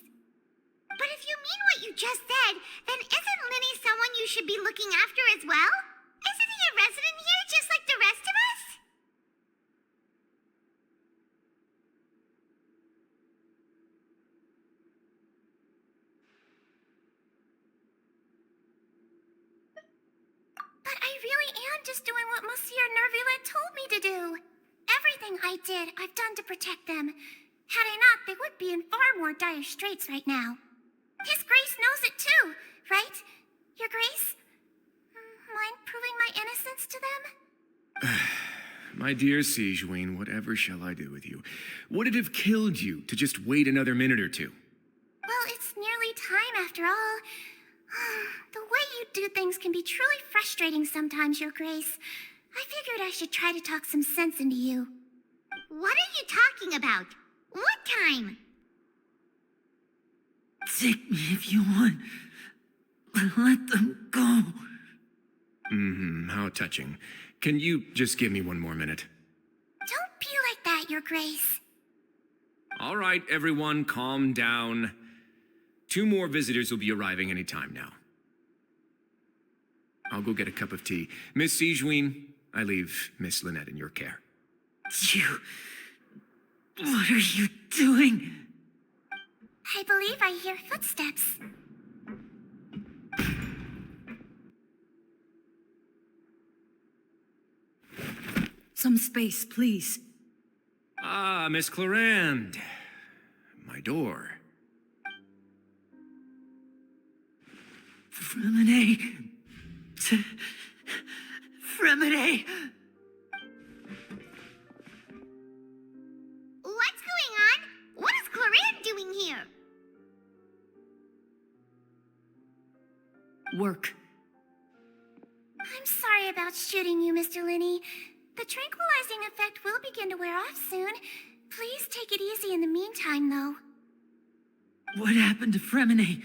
But if you mean what you just said, then isn't Lenny someone you should be looking after as well? Isn't he a resident here just like the rest of us?
I'm just doing what Monsieur Nerville told me to do. Everything I did, I've done to protect them. Had I not, they would be in far more dire straits right now. His Grace knows it too, right? Your Grace? Mind proving my innocence to them?
My dear Sigewinne, whatever shall I do with you? Would it have killed you to just wait another minute or two?
Well, it's nearly time after all. The way you do things can be truly frustrating sometimes, Your Grace. I figured I should try to talk some sense into you.
What are you talking about? What time?
Take me if you want. Let them go.
How touching. Can you just give me one more minute?
Don't be like that, Your Grace.
All right, everyone, calm down. 2 more visitors will be arriving any time now. I'll go get a cup of tea. Miss Sigewinne, I leave Miss Lynette in your care.
You... What are you doing?
I believe I hear footsteps.
Some space, please.
Ah, Miss Clarande. My door.
Fremine. Fremine.
What's going on? What is Clarande doing here?
Work.
I'm sorry about shooting you, Mr. Linney. The tranquilizing effect will begin to wear off soon. Please take it easy in the meantime, though.
What happened to Fremine?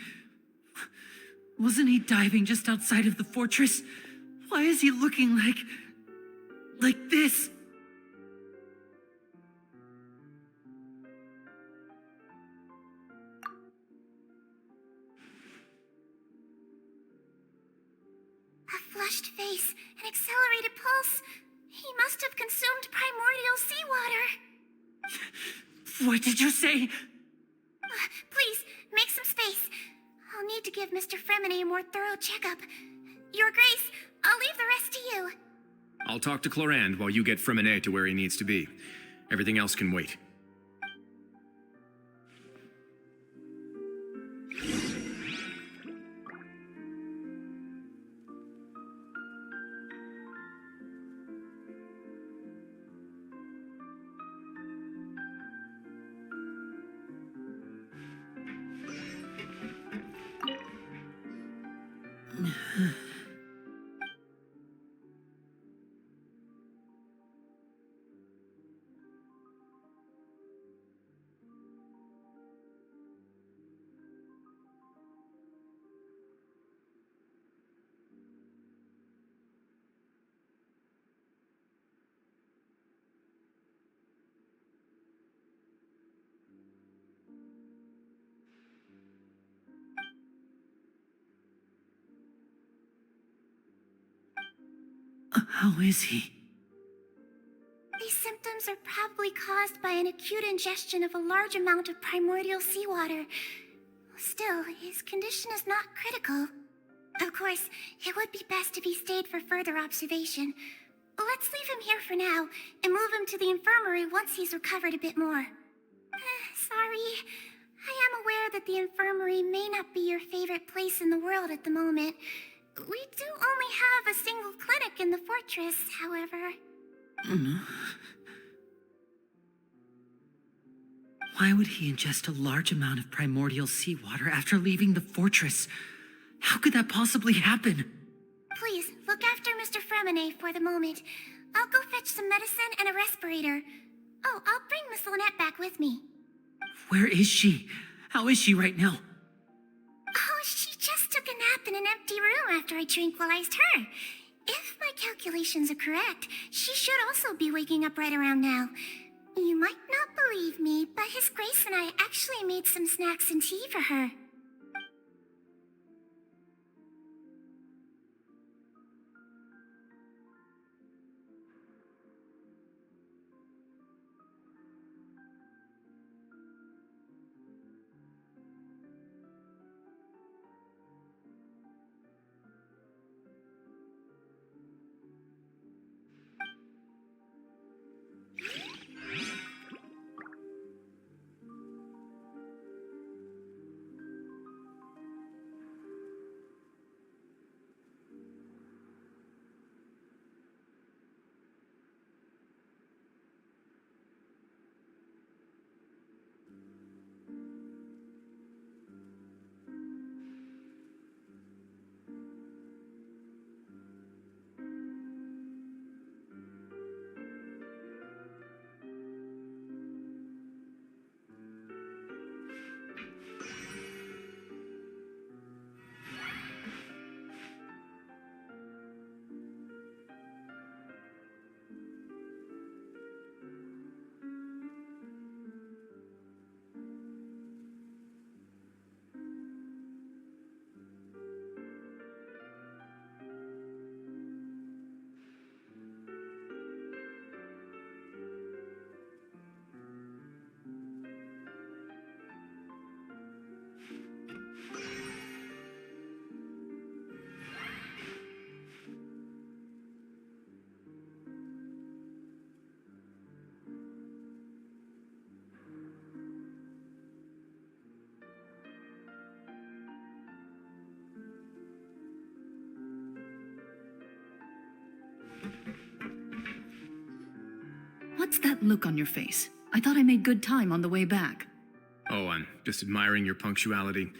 Wasn't he diving just outside of the fortress? Why is he looking like this?
A flushed face, an accelerated pulse. He must have consumed primordial seawater.
What did you say?
Please, make some space. I'll need to give Mr. Fremine a more thorough checkup. Your Grace, I'll leave the rest to you.
I'll talk to Clarande while you get Fremine to where he needs to be. Everything else can wait.
How is he?
These symptoms are probably caused by an acute ingestion of a large amount of primordial seawater. Still, his condition is not critical. Of course, it would be best if he stayed for further observation. Let's leave him here for now, and move him to the infirmary once he's recovered a bit more. Sorry. I am aware that the infirmary may not be your favorite place in the world at the moment. We do only have a single clinic in the fortress, however.
Why would he ingest a large amount of primordial seawater after leaving the fortress? How could that possibly happen?
Please, look after Mr. Fremine for the moment. I'll go fetch some medicine and a respirator. Oh, I'll bring Miss Lynette back with me.
Where is she? How is she right now?
Oh, she just took a nap in an empty room after I tranquilized her. If my calculations are correct, she should also be waking up right around now. You might not believe me, but His Grace and I actually made some snacks and tea for her.
What's that look on your face? I thought I made good time on the way back.
Oh, I'm just admiring your punctuality.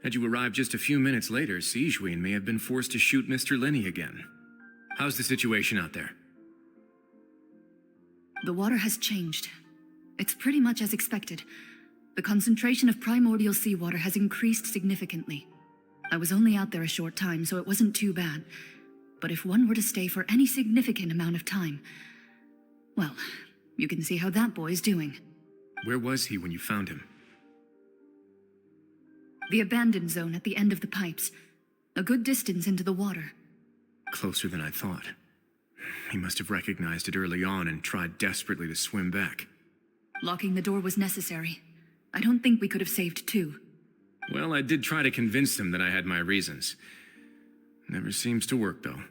Had you arrived just a few minutes later, Sigewinne may have been forced to shoot Mr. Lenny again. How's the situation out there?
The water has changed. It's pretty much as expected. The concentration of primordial seawater has increased significantly. I was only out there a short time, so it wasn't too bad. But if one were to stay for any significant amount of time, well, you can see how that boy's doing.
Where was he when you found him?
The abandoned zone at the end of the pipes. A good distance into the water.
Closer than I thought. He must have recognized it early on and tried desperately to swim back.
Locking the door was necessary. I don't think we could have saved two.
Well, I did try to convince him that I had my reasons. Never seems to work, though.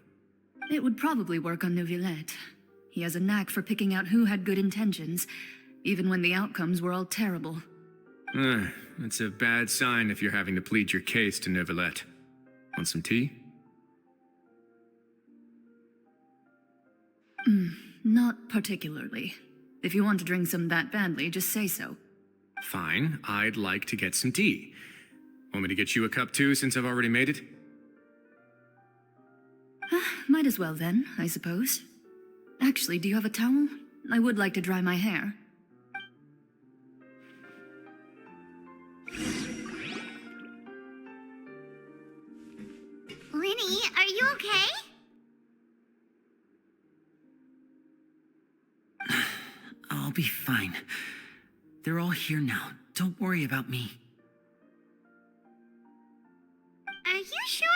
It would probably work on Neuvillette. He has a knack for picking out who had good intentions, even when the outcomes were all terrible.
That's a bad sign if you're having to plead your case to Neuvillette. Want some tea?
Not particularly. If you want to drink some that badly, just say so.
Fine, I'd like to get some tea. Want me to get you a cup too, since I've already made it?
Might as well then, I suppose. Actually, do you have a towel? I would like to dry my hair.
Lenny, are you okay?
I'll be fine. They're all here now. Don't worry about me.
Are you sure?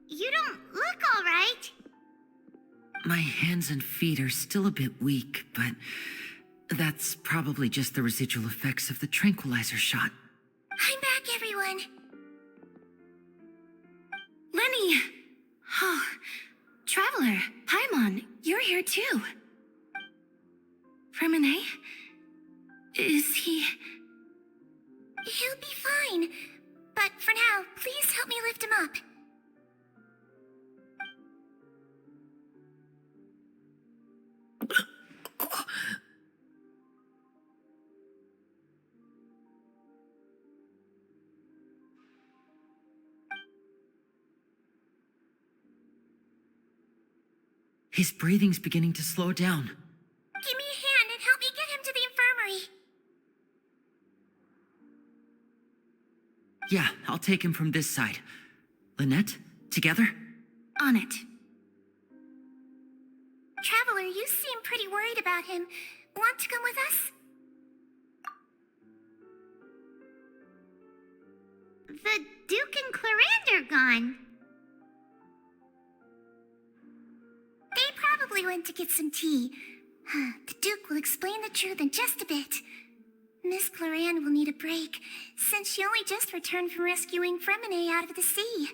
You don't look all right.
My hands and feet are still a bit weak, but that's probably just the residual effects of the tranquilizer shot.
I'm back, everyone.
Lenny! Oh, Traveler, Paimon, you're here too. Remine? Is he...
He'll be fine. But for now, please help me lift him up.
His breathing's beginning to slow down.
Give me a hand and help me get him to the infirmary.
Yeah, I'll take him from this side. Lynette, together?
On it.
Traveler, you seem pretty worried about him. Want to come with us?
The Duke and Clarande are gone.
They probably went to get some tea. The Duke will explain the truth in just a bit. Miss Clarande will need a break, since she only just returned from rescuing Fremine out of the sea.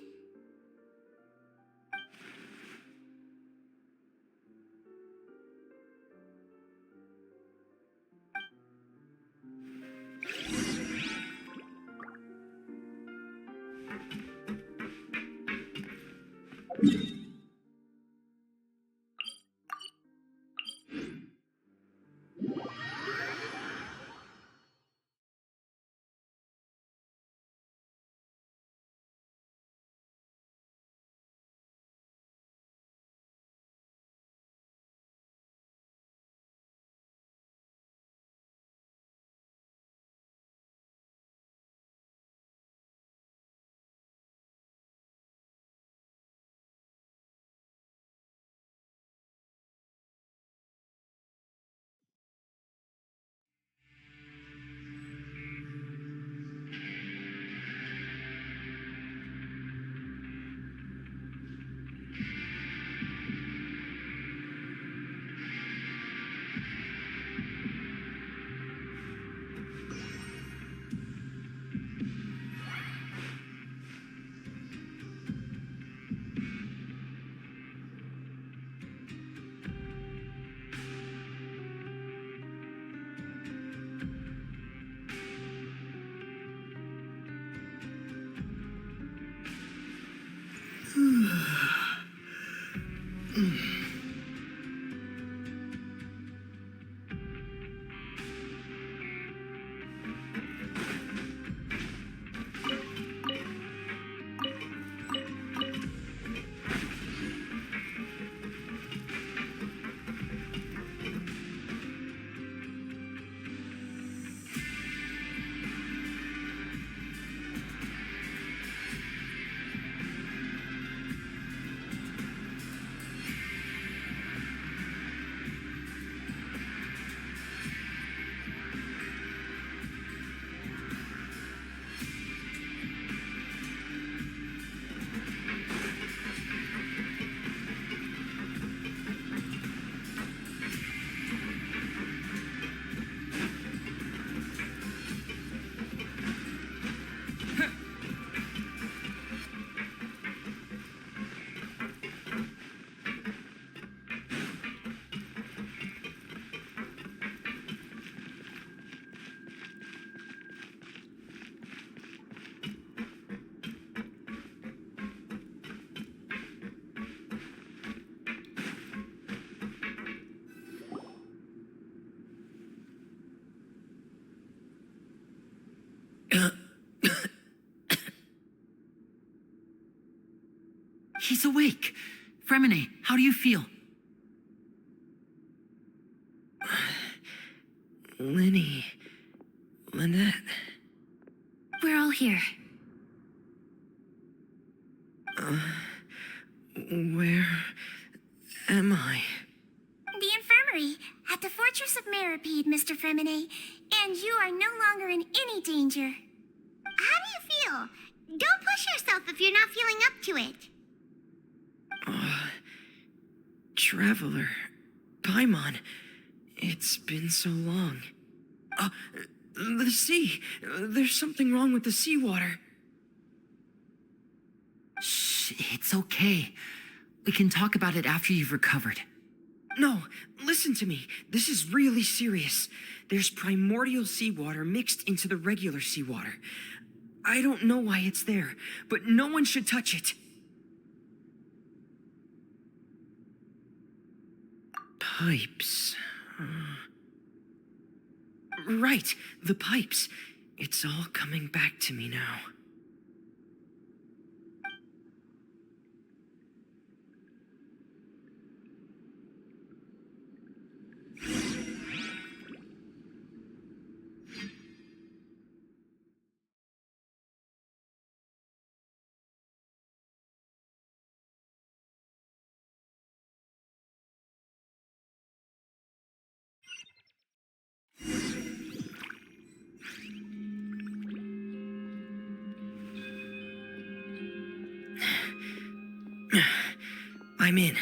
He's awake. Fremine, how do you feel?
Lynette.
We're all here.
Where am I?
The infirmary at the Fortress of Meripede, Mr. Fremine, and you are no longer in any danger.
How do you feel? Don't push yourself if you're not feeling up to it.
Traveler. Paimon. It's been so long. The sea. There's something wrong with the seawater.
Shh, it's okay. We can talk about it after you've recovered.
No, listen to me. This is really serious. There's primordial seawater mixed into the regular seawater. I don't know why it's there, but no one should touch it. Pipes. Right, the pipes. It's all coming back to me now. I'm in.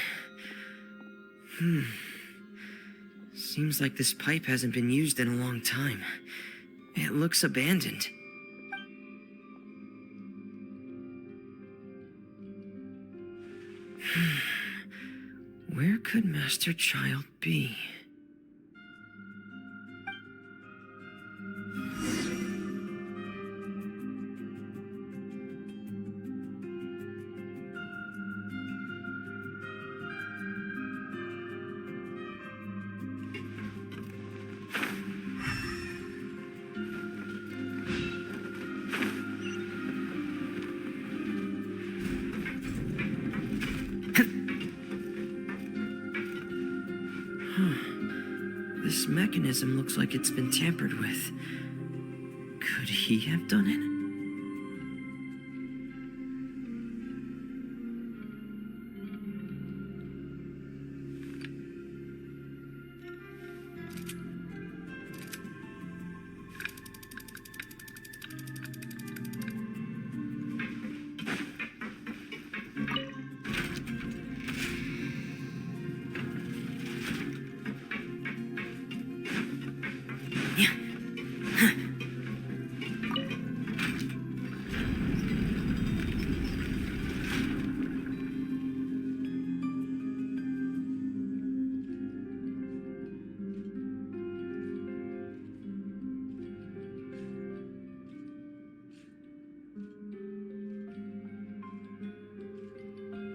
Seems like this pipe hasn't been used in a long time. It looks abandoned. Where could Master Child be? This mechanism looks like it's been tampered with. Could he have done it?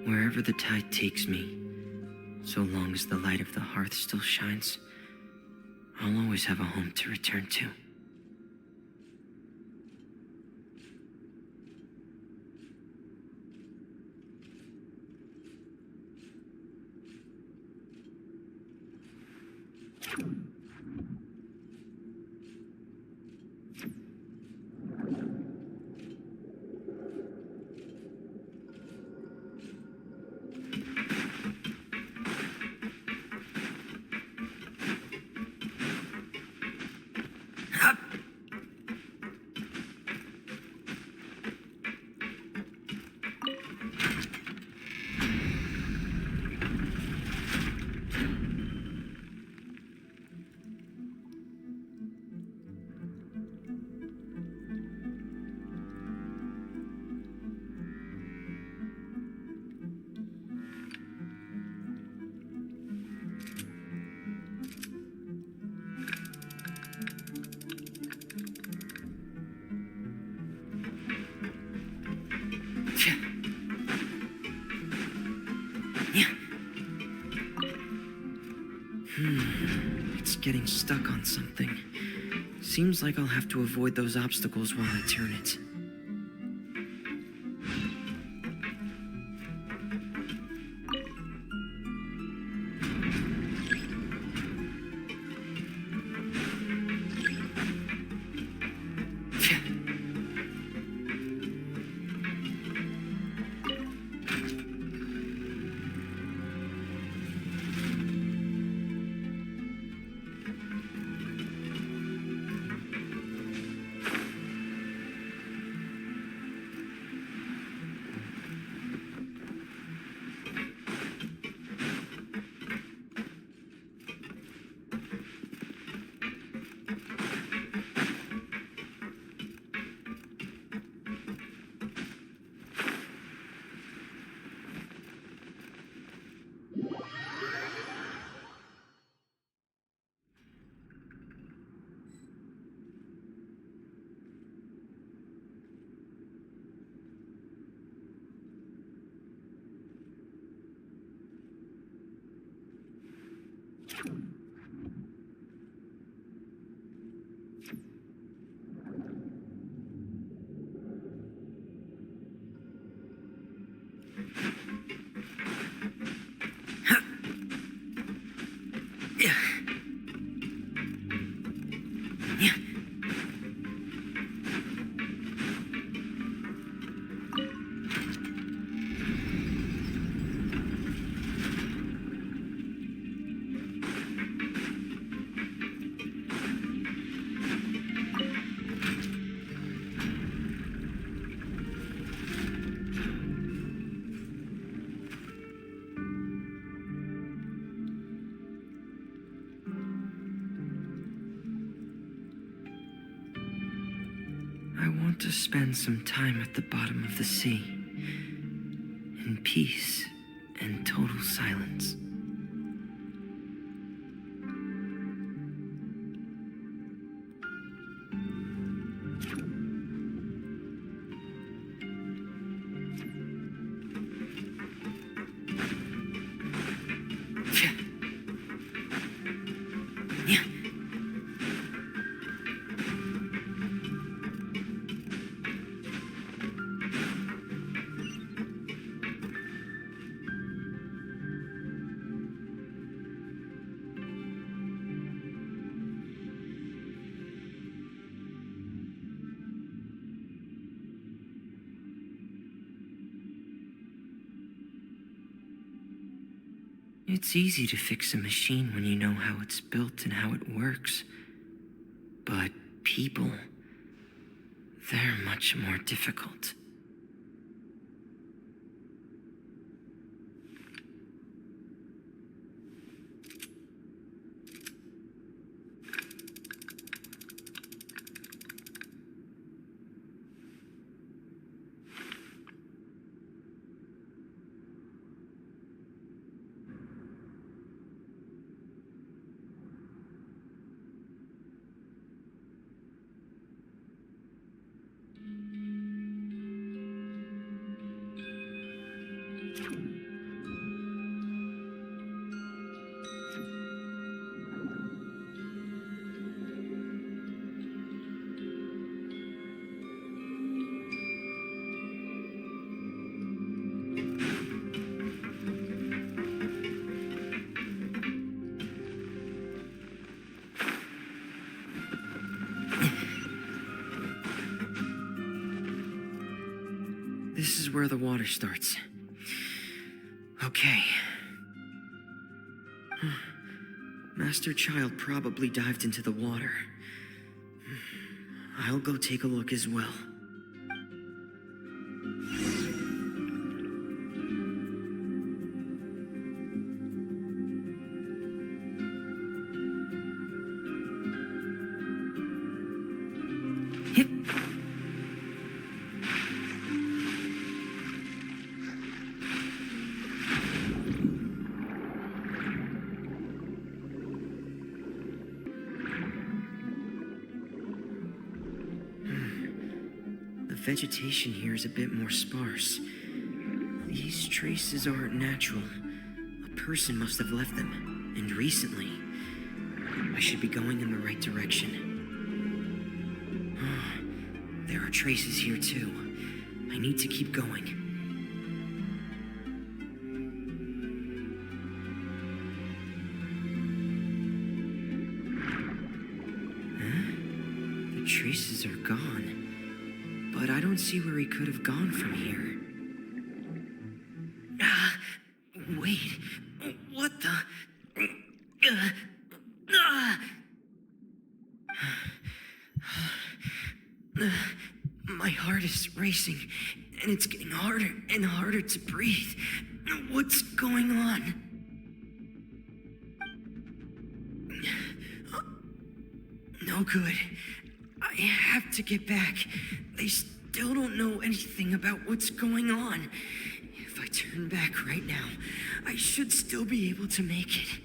Wherever the tide takes me, so long as the light of the hearth still shines, I'll always have a home to return to. It's getting stuck on something. Seems like I'll have to avoid those obstacles while I turn it. I want to spend some time at the bottom of the sea, in peace and total silence. It's easy to fix a machine when you know how it's built and how it works. But people, they're much more difficult. This is where the water starts. Okay. Master Child probably dived into the water. I'll go take a look as well. The vegetation here is a bit more sparse. These traces aren't natural. A person must have left them, and recently. I should be going in the right direction. There are traces here too. I need to keep going. Huh? The traces are gone. But I don't see where he could have gone from here. Wait. What the? My heart is racing, and it's getting harder and harder to breathe. What's going on? No good. I have to get back. They still don't know anything about what's going on. If I turn back right now, I should still be able to make it.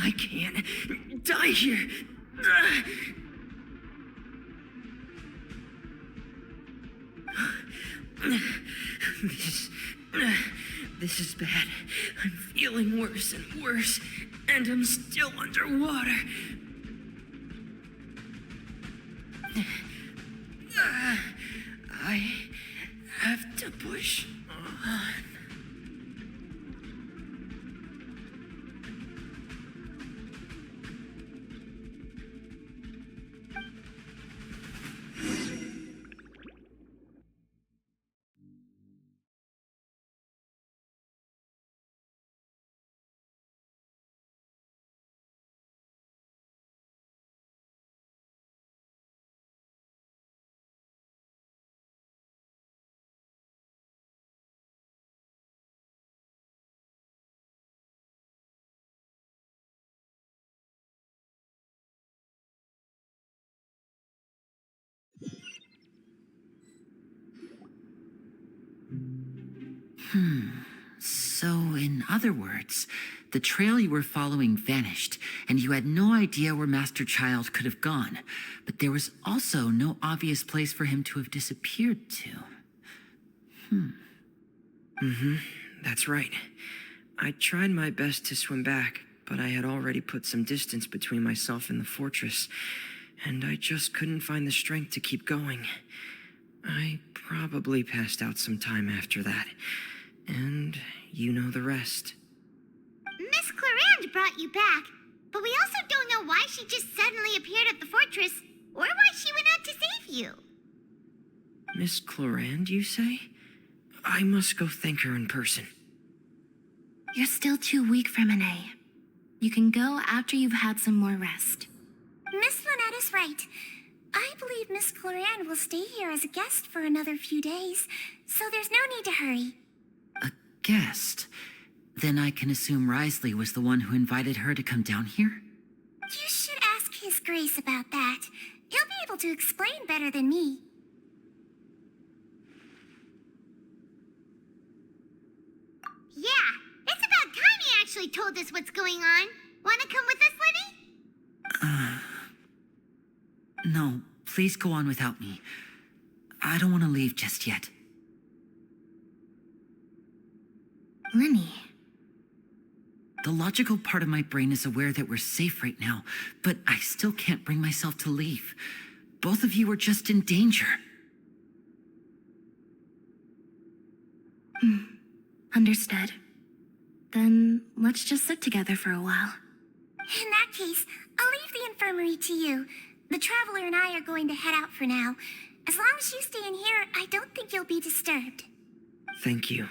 I can't die here. This is bad. I'm feeling worse and worse, and I'm still underwater. I have to push on.
So, in other words, the trail you were following vanished, and you had no idea where Master Child could have gone. But there was also no obvious place for him to have disappeared to.
That's right. I tried my best to swim back, but I had already put some distance between myself and the fortress, and I just couldn't find the strength to keep going. I probably passed out some time after that, and you know the rest.
Miss Clarande brought you back, but we also don't know why she just suddenly appeared at the fortress, or why she went out to save you.
Miss Clarande, you say? I must go thank her in person.
You're still too weak for Monet. You can go after you've had some more rest. Miss Lynette is right. I believe Miss Clarande will stay here as a guest for another few days, so there's no need to hurry.
A guest? Then I can assume Risley was the one who invited her to come down here?
You should ask His Grace about that. He'll be able to explain better than me.
Yeah, it's about time he actually told us what's going on. Wanna come with us, Lenny?
No, please go on without me. I don't want to leave just yet.
Lenny.
The logical part of my brain is aware that we're safe right now, but I still can't bring myself to leave. Both of you are just in danger.
Understood. Then let's just sit together for a while. In that case, I'll leave the infirmary to you. The Traveler and I are going to head out for now. As long as you stay in here, I don't think you'll be disturbed.
Thank you.